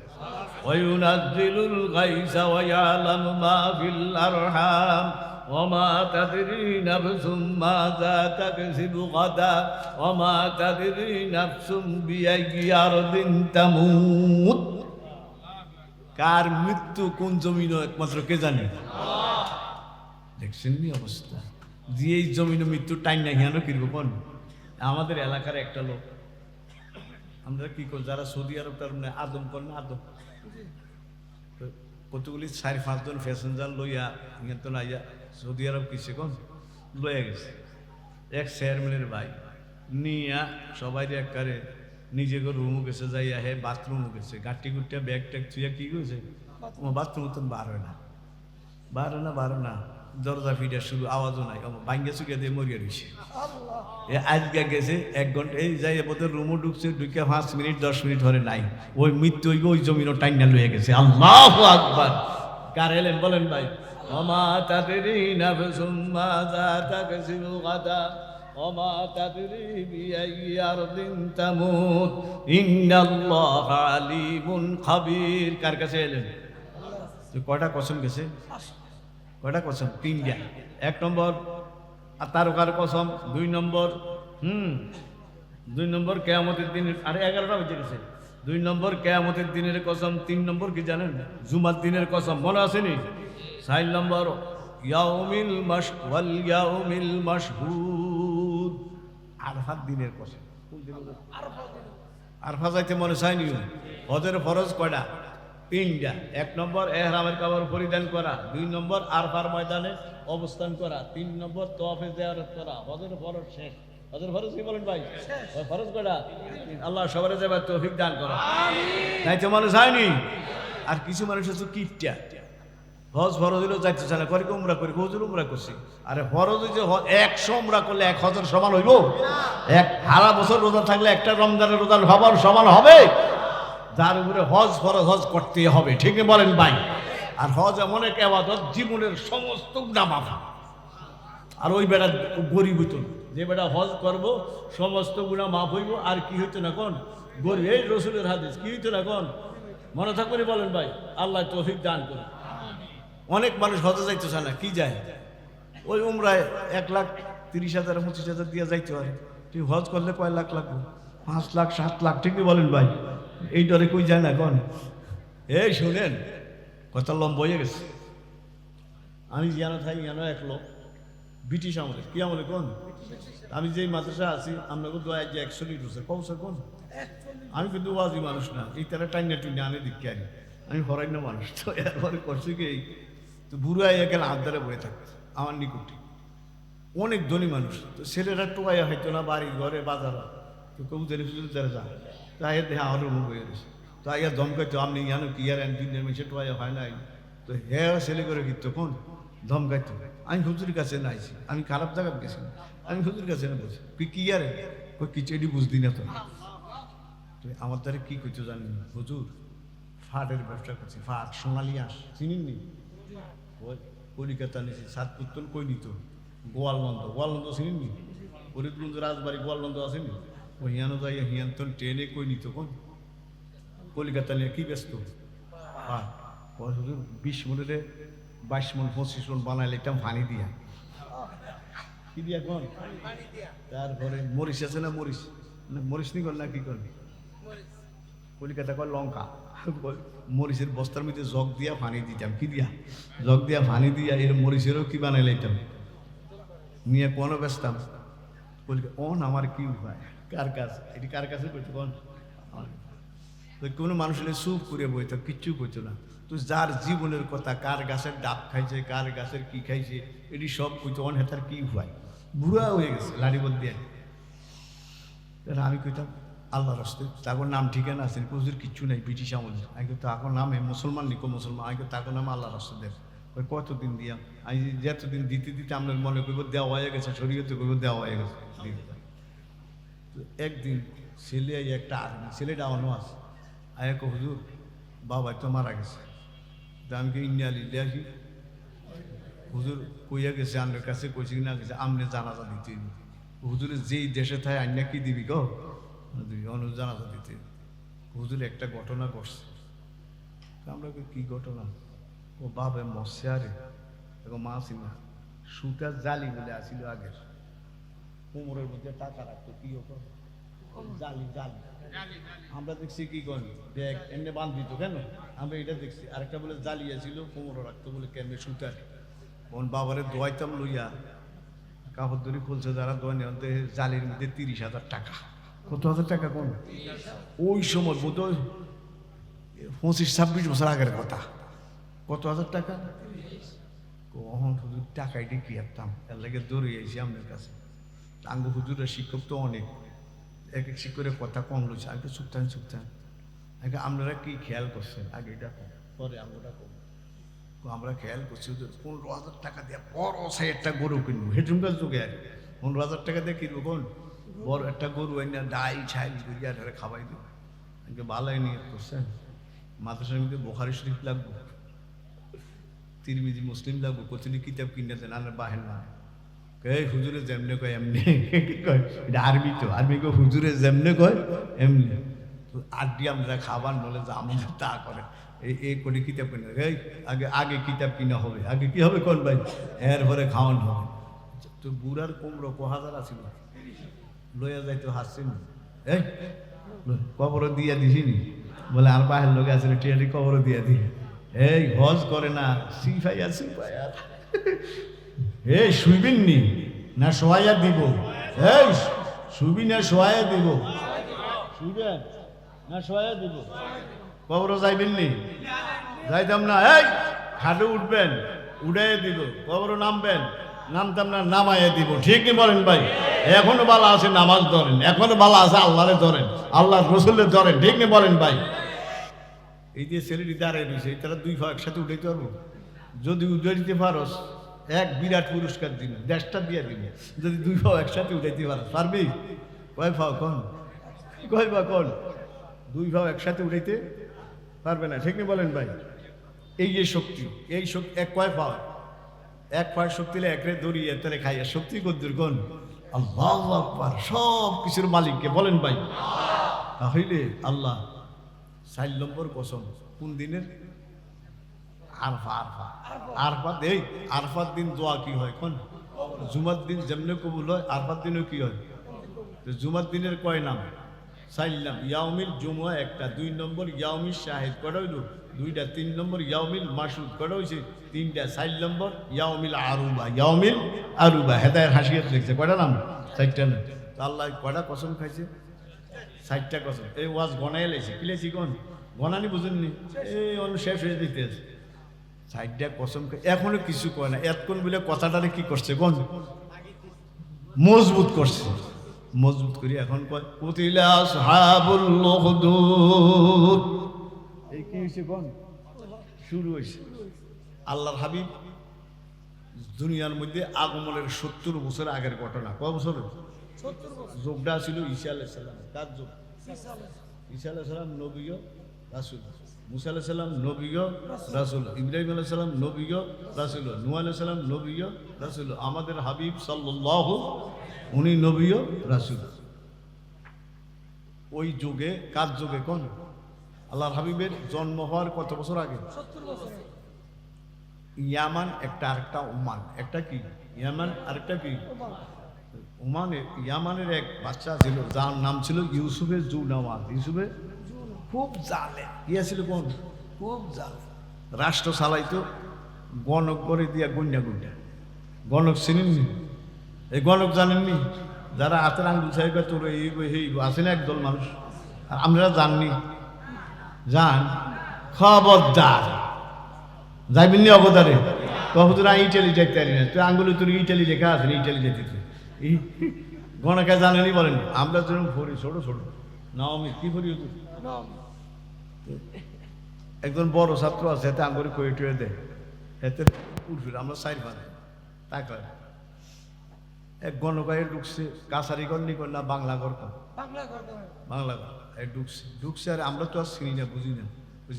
ওয়ায়ুনাজ্জিলুল গায়সা ওয়া ইয়ালামু মা ফিল আরহাম ওয়া মা তাদরি নাফসুম মাযা তাকসিবু গাদা ওয়া মা তাদরি নাফসুম বিআইয়ি আরদিন তামুত। কার মৃত্যু কোন জমিনও একমাত্র কে জানে? দেখছেন নি অবস্থা, যে এই জমিনে মৃত্যু টাইম নাই হেন কিরব কোন? আমাদের এলাকার একটা লোক, আমরা কি করি যারা সৌদি আরব তার মানে আদম কর না, আদম কতগুলি 4-5 জন প্যাসেঞ্জার লইয়া তো নাইয়া সৌদি আরব কিসে কোন লইয়া গেছে এক চেয়ারম্যানের ভাই নিয়া, সবাই একবারে নিজে করে রুমও গেছে, যাইয়া হে বাথরুমও গেছে, গাটি গুটিয়া ব্যাগ ট্যাগ থুইয়া কি করেছে, বাথরুম তো বার হয় না, দরজা ফিটা শুরু, আওয়াজও নাই, ভাঙ্গা চুকিয়া দিয়ে মরিয়া রয়েছে। আজকে গেছে 1 ঘন্টা, এই যাই বোধ রুমও ঢুকছে, ঢুকে 5 মিনিট 10 মিনিট ধরে নাই, ওই মৃত্যু হইব, ওই জমিনও টাইনা লইয়া গেছে। আল্লাহু আকবার। কার এলেন বলেন ভাই? ওমা তাদরি নাফসুম মাযা তাকসিবু গাদা ওমা তাদরি বিআইয়ি আরদিন তামুত ইন্নাল্লাহা আলিমুন খাবীর। কার কাছে এলেন? কয়টা কসম গেছে? কয়টা কসম? 3টা। 1 নম্বর তারকার কসম, 2 নম্বর 2 নম্বর কিয়ামতের দিনের, আরে 11টা বেজে গেছে। 2 নম্বর কিয়ামতের দিনের কসম, 3 নম্বর কি জানেন? জুমার দিনের কসম, মনে আসেনি? 4 নম্বর ইয়াউমিল মাশওয়াল ইয়াউমিল মাশহুদ, আরফার দিনের কসম। কোন দিন? আরফা যাইতে মনে চাইনি। হজের ফরজ কয়টা? 3টা। 1 নম্বর ইহরামের কাপড় পরিধান করা, 2 নম্বর আরফার ময়দানে অবস্থান করা, 3 নম্বর তওয়াফে জিয়ারত করা। হজের ফরজ শেষ। হজের ফরজ কি বলেন ভাই? ফরজ কয়টা? আল্লাহ সবার যাবার তৌফিক দান করো, আমিন। তাইতে মনে চাইনি। আর কিছু মানুষ আছে কিটটা, হজ ফরজ হইলেও যাইতে চায় না, করে উমরা করি, হুজুর উমরা করছি। আরে ফরজ হইছে 100 উমরা করলে 1 হজের সমান হইব? এক সারা বছর রোজা থাকলে একটা রমজানের রোজার সবার সমান হবে? যার উপরে হজ ফরজ, হজ করতে হবে, ঠিক বলেন ভাই? আর হজ এমন এক ইবাদত, জীবনের সমস্ত গুনাহ মাফ। আর ওই বেটা গরিব হইতো, যে বেটা হজ করব সমস্ত গুনাহ মাফ হইব। আর কি হইতো না কোন? গরিব। এই রসুলের হাদিস, কি হইতো না কোন? মনে থাকবে বলেন ভাই? আল্লাহ তৌফিক দান করে। অনেক মানুষ হজে যাইতে চায় না, কি যায়? ওই উমরায় 1,30,000 25,000 দিয়ে যাইতে পারে। তুই হজ করলে কয় লাখ লাগবে? 5 লাখ 7 লাখ, ঠিক বলেন ভাই? এই ডরে কই যায় না কোন? এই শুনেন, কথা লম্বা হয়ে গেছে। আমি জানো থাকি, জানো এক লোক ব্রিটিশ আমলে, কি আমলে কোন? আমি যেই মাদ্রাসা আছি, আপনাকে 100 লিটার হচ্ছে কৌশল কোন? আমি কিন্তু ওয়াজি মানুষ না, এই তারা টাইনা টুইনা আনে দিকে আনি, আমি হরাই না মানুষ। তো এরপরে করছি কি, তো বুড়ো এখানে হাত ধরে বয়ে থাকে আমার নিকটে, অনেক ধনী মানুষ। তো ছেলেরা টোয়াইয়া হয়তো না, বাড়ি ঘরে বাজার, তো কেউ জেনে যারা যায়, তাই দেখে আমার মুখ হয়ে গেছে। তো আইয়া ধমকাইতো, আপনি জানো কি আর দিনের মেশে টোয়াইয়া হয় নাই? তো হ্যাঁ ছেলে করে কিন্তু কোন ধমকাইতো। আমি হুজুরের কাছে না আইছি, আমি খারাপ জায়গা গেছি, আমি হুজুরের কাছে না বলছি, তুই কি আরে কিছু এটি বুঝদি না তো। আমার দ্বারা কি করছো জানেন? হুজুর ফাটের ব্যবসা করছি, ফাট সোনালি আঁশ চিনিনি? ওই কলিকাতা নিয়েছি, সাতপুত্তল কই নিত, গোয়ালন্দ চিনিনি? ফরিদগঞ্জ রাজবাড়ি গোয়ালন্দ আসেনি? ও হিয়ানো যাই হিয়ান তো ট্রেনে কই নিত কোন? কলিকাতা নিয়ে কি ব্যস্ত? ফাট। হুজুর 20 মনে 22 মন 25 মন বানাইলে একটা পানি দিয়া, কি দিয়া কোন? তারপরে মরিচ আছে না, মরিচ নি কর না, কি করবি? কলিকাতা কয় লঙ্কা, মরিচের বস্তার মধ্যে জগ দিয়া পানি দিতাম, কি দিয়া? জগ দিয়া পানি দিয়া এর মরিচেরও কি বানাই লাইতাম, নিয়ে কোনো বেচতাম। কলিকাতা অন আমার কি উপায়? কার কাছে এটি, কার কাছে করতো কোন? কোনো মানুষের চুপ করে বইতো, কিচ্ছু করতো না। তো যার জীবনের কথা, কার গাছের ডাব খাইছে, কার গাছের কি খাইছে, এটি সব কইতো। অন হেতার কি উপায়? বুড়া হয়ে গেছে লাড়িবদ দিয়ে। আমি কইতাম আল্লাহ রাস্তে, তাকে নাম ঠিকানা আছে, হুজুর কিচ্ছু নাই, ব্রিটিশ আমলের। আগে তো এখন নামে মুসলমান নিকো মুসলমান, আগে তাকে নাম আল্লাহ রাস্তে দেন। ওই কতদিন দিয়াম আমি যতদিন দিতে দিতে আপনার মনে করব দেওয়া হয়ে গেছে, শরীয়তে করবো দেওয়া হয়ে গেছে। তো একদিন ছেলে একটা আর্মি ছেলেটা অন্য আছে আয়া কো হুজুর বাবা তো মারা গেছে। আমি কি ইন্ডিয়া লিখি হুজুর কইয়া গেছে আপনার কাছে, কইছি না গেছে আমনে জানাজা দিতে। হুজুরে যেই দেশে থাকে আইনা কি দিবি গো দিবি অনু জানাজা দিতে। হুজুর একটা ঘটনা করছে। আমরা কি ঘটনা? ও বাবা মরছে আরে এখন মা ছিল না, সুতার জালি বলে আসিল আগের, কোমরের মধ্যে টাকা রাখতো কি জালি জালি। আমরা দেখছি কি করেন ব্যাগ এমনি বান্ধিত কেন, আমরা এটা দেখছি। আরেকটা বলে জালিয়া ছিল কোমরে রাখতো বলে কেমনি সুতার। কোন বাবারে দোয়াইতাম লইয়া কাপড় ধরে খুলছে যারা দোয়া নেওয়াতে জালির মধ্যে 30,000 টাকা। কত হাজার টাকা কোন ওই সময় বোধ 25-26 বছর আগের কথা। কত হাজার টাকা কখন হুজুর টাকাই কি হারতাম এর লাগে দৌড়ে আইসি আপনার কাছে। আঙ্গ হুজুরের শিক্ষক তো অনেক, এক এক শিক্ষকের কথা কম লইছে। আগে চুপতান চুপতান আগে আপনারা কি খেয়াল করছেন আগে এটা পরে আমরা কম। আমরা খেয়াল করছি 15,000 টাকা দিয়ে বড় সাই একটা গরু কিনবো, হেঁটুমকার যুগে আর 15,000 টাকা দিয়ে কিনবো কোন বড় একটা গরু এনে ডাই ছাইল করিয়া ধরে খাওয়াই দেবো। আগে ভালোই নিয়ে করছেন। মাদ্রাসার মধ্যে বোখারি শরীফ লাগবো, তিরমিজি মুসলিম লাগবো, কোচিনি কিতাব কিনে দেন আর বাহেন না। এই হুজুরে যেমনে কয় এমনি কয়, এটা আরবি তো, আরবি কয় হুজুরে যেমনে কয় এমনি। তো আড্ডি আমরা খাবার নলে যা আমাদের তা করে এই করে কিতাব কিনে। এই আগে আগে কিতাব কিনা হবে, আগে কি হবে কোন ভাই, এরপরে খাওয়ান হবে। তো বুড়ার কুমড়ো 1,000 আছিল লইয়া যাইতো হাসছেন। এই কবর দিয়া দিছিনি বলে আর বাহের লোক আছে টিয়ারি কবর দিয়া দিয়ে এই হজ করে না সিফাইয়া সিফাইয়া। এই শুইবেন নি না সোয়াইয়া দিব? এই শুবি না সোয়াইয়া দিব? শুইবেন না সোয়াইয়া দিব? কবর যাইবেন নি? যাইতাম না। এই খাটে উঠবেন উড়াইয়া দিব, কবর নামবেন নামতাম না নামাইয়া দিব। ঠিকই বলেন ভাই, এখনো বালা আছে নামাজ ধরেন, এখনো বালা আছে আল্লাহরে ধরেন, আল্লাহ রসুলের ধরেন। ঠিক নি বলেন ভাই? এই যে ছেলেটি দাঁড়ায় রয়েছে তারা 2 পা একসাথে উঠাইতে পারবো? যদি উঠে দিতে পারস এক বিরাট পুরস্কার দিন, 1.5টা দিয়ে দিন। যদি 2 পা একসাথে উঠাইতে পারস পারবি? কয় পাও কোন, কয় পা কোন? 2 পা একসাথে উঠাইতে পারবে না। ঠিক নি বলেন ভাই? এই যে শক্তি, এই শক্তি এক কয় পাও, এক পায়ের শক্তি একরে দড়িয়ে তারে খাইয়া শক্তি কদ্দুর কোন? আল্লাহু আকবার। সব কিছুর মালিককে বলেন ভাই। তাহলে আল্লাহ 4 নম্বর কসম কোন দিনের? আরফা। আরফা আরফা এই আরফার দিন দোয়া কি হয় কোন? জুমার দিন যেমনে কবুল হয় আরফার দিনও কি হয়? জুমার দিনের কয় নাম? 4 নাম। ইয়াউমিল জুমুয়া একটা, 2 নম্বর ইয়াউমিল শাহিদ কটা হইল? 2টা। 3 নম্বর ইয়াউমিল মাসুদ কটা হয়েছে? 3টা। 4 নম্বর ইয়াউমিল আরুবা। ইয়াউমিল আরুবা হেদায়ের হাসিয়াত লিখছে কয়টা নাম? 4টা নাম। আল্লাহ কয়টা কসম খাইছে? 4টা কসম। এই ওয়াজ গনাই লাইছে কি লাইছি কোন? গনানি বুঝেননি? এই অনু শেষ হয়ে দিতে আছে 4টা কসম। এখনো কিছু কয় না, এতক্ষণ বলে কথাটারে কি করছে কোন? মজবুত করছে। মজবুত করি এখন কয় কুতিলা আসহাবুল উখদুদ। এই কি হইছে কোন? শুরু হইছে। আল্লাহর হাবিব দুনিয়ার মধ্যে আগমনের 70 বছর আগের ঘটনা। কয় বছর? 70 বছর। যোগটা ছিল ঈসা আলাইহিস সালাম। কার যোগ? ঈসা আলাইহিস সালাম নবীও রাসূল, মুসা আলাইহিস সালাম নবীও রাসূল, ইব্রাহিম আলাইহিস সালাম নবীও রাসূল, নূহ আলাইহিস সালাম নবীও রাসূল, আমাদের হাবিব সাল্লাল্লাহু উনি নবীও রাসূল। ওই যুগে কার যুগে কোন? আল্লাহর হাবিবের জন্ম হওয়ার কত বছর আগে? 70 বছর। ইয়ামান একটা আরেকটা ওমান, একটা কি ইয়ামান আরেকটা কি ওমানে। ইয়ামানের এক বাচ্চা ছিল যার নাম ছিল ইউসুফে জুনাওয়ান। ইউসুফে খুব জালে ইয়া ছিল কোন? খুব জালে। রাষ্ট্র চালাইতো গণক করে দিয়া গুন্ডা গুন্ডা। গণক চিনেননি? এই গণক জানেননি? যারা হাতের আঙ্গুল সাহেব তোর এই আছে না একদল মানুষ, আর আমরা জাননি। যান খবরদার যাইবেন নি অবদারে। কবুতরা ইটালি যাইতে পারি না, তুই আঙ্গুলে তোর ইটালি লেখা আছে না, ইটালি যেতে গণকে জানেনি বলেন। আমরা যেরকম ফরি ছোট ছোট না আমি কি ফরি একজন বড় ছাত্র আছে এতে আঙ্গুলে কয়ে টুয়ে দেয় হেতে উঠবে আমরা সাইড বাঁধে তাকায় এক গণকায় ঢুকছে কাছারি ঘর নিকর না বাংলা ঘর বাংলা ঘর ঢুকছে আর আমরা তো আর চিনি না বুঝি না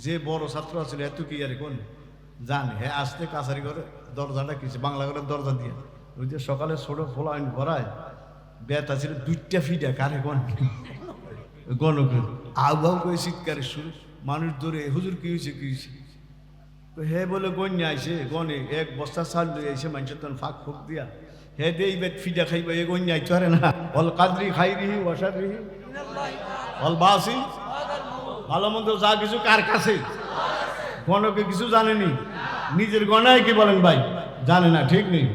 যে বড় ছাত্র আছিল এত কি আর কোন জানে হ্যাঁ আসতে কাছারি ঘরে দরজাটা কিছে বাংলা ঘরের দরজা দিয়ে ওই যে সকালে ছোট ফোলা আইন ভরায় বেতা ছিল 2টা ফিটা কারে কোন গণকে আবহাও করে শীতকারের শুরু মানুষ ধরে হুজুর কি হয়েছে কি হয়েছে হে বলে গণ্য আইসে গনে এক বস্তা চাল লই আইসে মানুষের তখন ফাঁক ফুক দিয়া হে দে এই বেদ ফিটা খাইব এ গণ্য আইতে পারে না অল কাদরি খাই রিহি ওয়াসার রিহি অল বাসি ভালো মন্দ যা কিছু কার কাছে গণকে কিছু জানেনি নিজের গণায় কি বলেন ভাই জানে না ঠিক নেই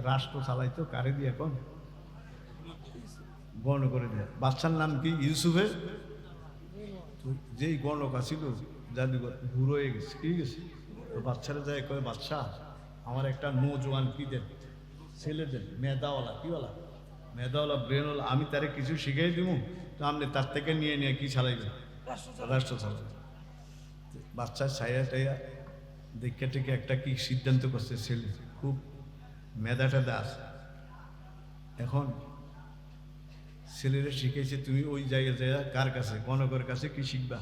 রাষ্ট্র চালাইতো কারে দিয়ে এখন গণ করে দেয় বাচ্চার নাম কি ইউসুফে যেই গণক আছিল জাদুঘর বুড়ো হয়ে গেছে কি গেছে তো বাচ্চারা যায় কয় বাচ্চা আমার একটা নৌজওয়ান কি দেন ছেলে দেন মেধাওয়ালা কিওয়ালা মেধাওয়ালা ব্রেনওয়ালা আমি তারে কিছু শিখাই দিব তো আপনি তার থেকে নিয়ে নিয়ে কি চালাইবেন রাষ্ট্র চালাইবেন বাচ্চা ছায়া টাইয়া দেখে টেকে একটা কি সিদ্ধান্ত করছে ছেলে খুব মেধা টেধা আছে এখন ছেলেরা শিখেছে তুমি ওই জায়গায় জায়গা কার কাছে গণকের কাছে কি শিখবা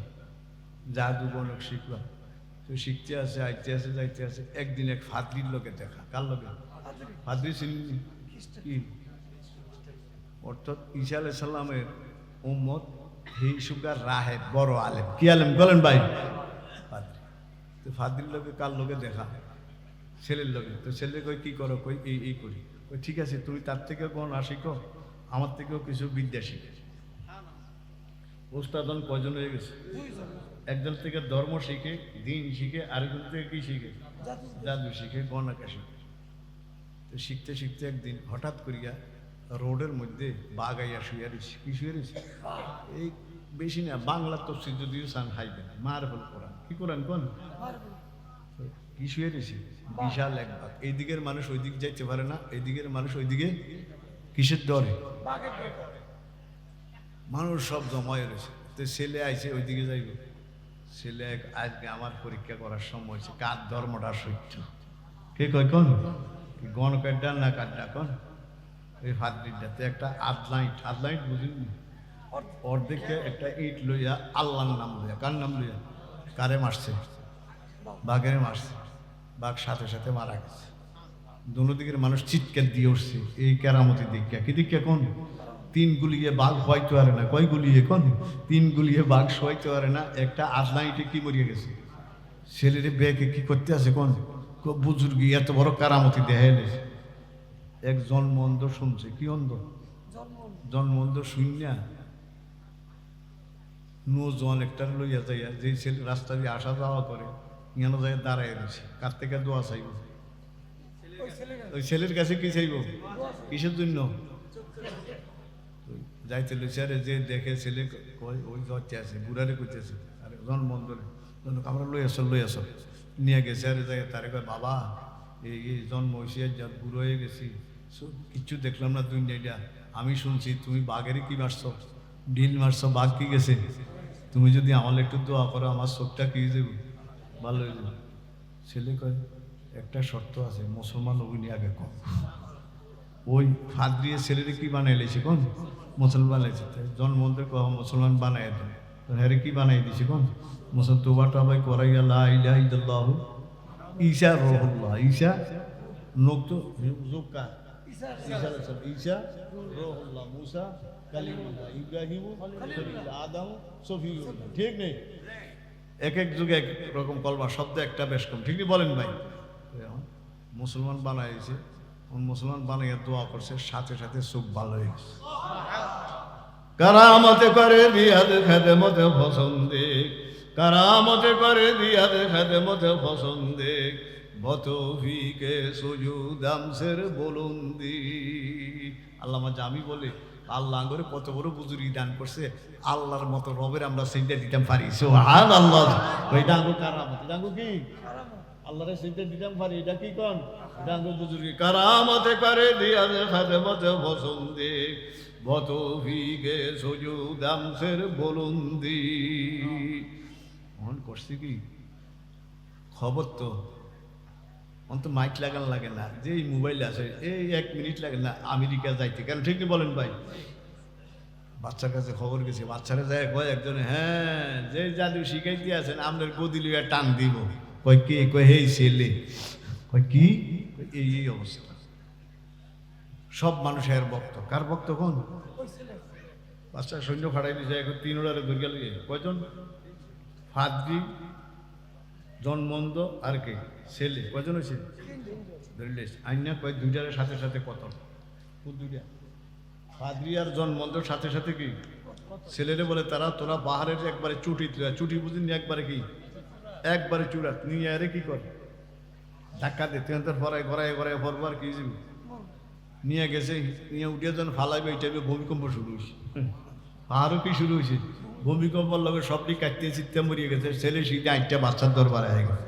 জাদু গণক শিখবা তো শিখতে আছে আইতে আছে যাইতে আছে একদিন এক ফাদরির লোকে দেখা কার লোকে ফাদরি চিনি কি অর্থাৎ ঈসা আলাইহিস সালামের উম্মত হি সুগার রাহে বড় আলেম কি আলেম বলেন ভাই ফাদরি তো ফাদরির লোকে কার লোকে দেখা ছেলের লোকে তো ছেলে কই কি করো কই এই করি ওই ঠিক আছে তুমি তার থেকে গণনা শিখো আমার থেকেও কিছু বিদ্যা শিখে ওস্তাদন কয়জন হয়ে গেছে একজন থেকে ধর্ম শিখে দিন শিখে আরেকজন থেকে কি শিখে জাদু শিখে গণাকা শিখে তো শিখতে শিখতে একদিন হঠাৎ করিয়া রোডের মধ্যে বাঘ আইয়া শুয়ে রয়েছে কি শুয়ে রয়েছে এই বেশি না বাংলা তফসির যদিও সান হাইবে মারবল কোরআন কি কোরআন কোন কি শুয়ে রয়েছে বিশাল এক বাঘ এইদিকের মানুষ ওই দিক যাইতে পারে না এইদিকের মানুষ ওইদিকে কিসের ডরে মানুষ সব জমায় রয়েছে তো ছেলে আইছে ওইদিকে যাইব ছেলে আজকে আমার পরীক্ষা করার সময় হয়েছে কার ধর্মটা সত্য কে কয় কোন গণ কাড্ডা না কাড্ডা কোন এই ফাদরিটাতে একটা আদলাইট বুঝিনি অর্ধেকে একটা ইট লইয়া আল্লাহর নাম লইয়া কার নাম লইয়া কারে মারছে বাঘের মারছে বাঘ সাথে সাথে মারা গেছে দুনো দিকের মানুষ চিৎকার দিয়ে উঠছে এই কেরামতি দীক্ষা কি দীক্ষা কোন 3 গুলিয়ে বাঘ হইতে পারে না কয় গুলিয়ে কোন 3 গুলিয়ে বাঘ শোয়াইতে পারে না একটা আদলাইটে কি মরিয়ে গেছে ছেলেরে বেগে কি করতে আছে কোন বুজুর্গি এত বড় কেরামতি দেখাইলে এক জন্ম অন্ধ শুনছে কি অন্ধ জন্ম অন্ধ শুনিয়া নৌজওয়ান একটা লইয়া যাইয়া যে ছেলে রাস্তা দিয়ে আসা যাওয়া করে ইয়ানো জায়গায় দাঁড়াই রয়েছে কার থেকে দোয়া চাইব ওই ছেলের কাছে কি চাইব কিসের জন্য যাইতে লইছে আরে যে দেখে ছেলে কয় ওই হচ্ছে আছে বুড়ারে করতেছে আরে জন্ম অন্ধরে আমরা লই আসো নিয়ে গেছে আরে জায়গায় তারে কয় বাবা এই জন্ম হয়েছে যা বুড়ো হয়ে গেছি কিচ্ছু দেখলাম না দুনিয়াটা আমি শুনছি তুমি বাঘেরই কি মারছো ঢিল মারছো বাঘ কি গেছে তুমি যদি আমার একটু দোয়া করো আমার চোখটা কি হয়ে যাবে ভালো হয়ে যাবে ছেলে কয় একটা শর্ত আছে মুসলমান অভিনয় আগে কম ওই ফাদরিয়ে ছেলেরে কি বানাই লেছে কোন মুসলমান লেছে জন্মন্ত্রে কহ মুসলমান বানাই দেন হ্যারে কি বানাই দিছে কোন মুসলমান তোবা টবাই করাইয়া লা ইলাহা ইল্লাল্লাহু ঈসা রুহুল্লাহ ঈসা লোক তো জোকা ঈসা রুহুল্লাহ মুসা কালিমুল্লাহ ইব্রাহিম খলিলুল্লাহ আদম সফিউল্লাহ ঠিক নেই এক এক যুগে এক রকম কলমা শব্দ একটা বেশ কম ঠিকই বলেন ভাই মুসলমান বানাইছে মুসলমান বানাইয়া দোয়া করছে সাথে সাথে চোখ ভালো হয়ে গেছে কারামতে করে দিয়াদ খেদমতে পছন্দে কারামতে করে দিয়াদ খেদমতে পছন্দে বতফিকে সুজুদামসের বলুন্দি আল্লামা জামি বলে আল্লাহ করে কত বড় বুজুর্গি দান করছে আল্লাহর মতো রবের আমরা সিজদা দিতাম পারি সুবহানাল্লাহ ওই ডাঙ্গো কারামত ডাঙ্গো কি আল্লাহরে সিজদা দিতাম পারি এটা কি কোন ডাঙ্গো বুজুর্গি কারামতে করে দিয়াদ খেদমতে পছন্দে বতফিকে সুজুদামসের বলুন্দি মন করছে কি খবর তো অন্ত মাইক লাগানো লাগে না, যে এই মোবাইল আছে এই 1 মিনিট লাগে না আমেরিকা যাইতে, কেন ঠিক বলেন ভাই? বাচ্চার কাছে খবর গেছে, বাচ্চারা যায় কয় একজনে, হ্যাঁ যে জাদু শিখাইতে আছেন আপনার গদি লইয়া টান দিব। কয় কে? কয় হেই ছেলে। কয় কি? এই এই অবস্থা। সব মানুষ এর ভক্ত। কার ভক্ত? কোন বাচ্চা? সৈন্য ফাটাই দিয়েছে, এখন 3 ওড়ারে ধরে গেল। কয়জন? ফাদ্রি, জন্মন্দ আর কে? ছেলে। কয়জন হয়েছে? ধরলিস আইনা কয় 2টার সাথে সাথে কত? 2টা ফাদ্রি আর জন্মন্দর সাথে সাথে কি ছেলেরে বলে তারা, তোরা পাহাড়ের একবারে চুটি বুঝিনি, একবারে কি একবারে চূড়া নিয়ে আরে কি কর ধাক্কা দে, তুই তোর ফরাই ঘরাই ঘরাই ফরবার কি যাবি নিয়ে গেছে, নিয়ে উঠে যখন ফালাইবে এই টাইপে ভূমিকম্প শুরু হয়েছে। পাহাড়ও কি শুরু হয়েছে? ভূমিকম্পর লগে সবটি কাটতে চিত্তে মরিয়ে গেছে। ছেলে শীতে 8টা বাচ্চার দরবারে হয়ে গেছে।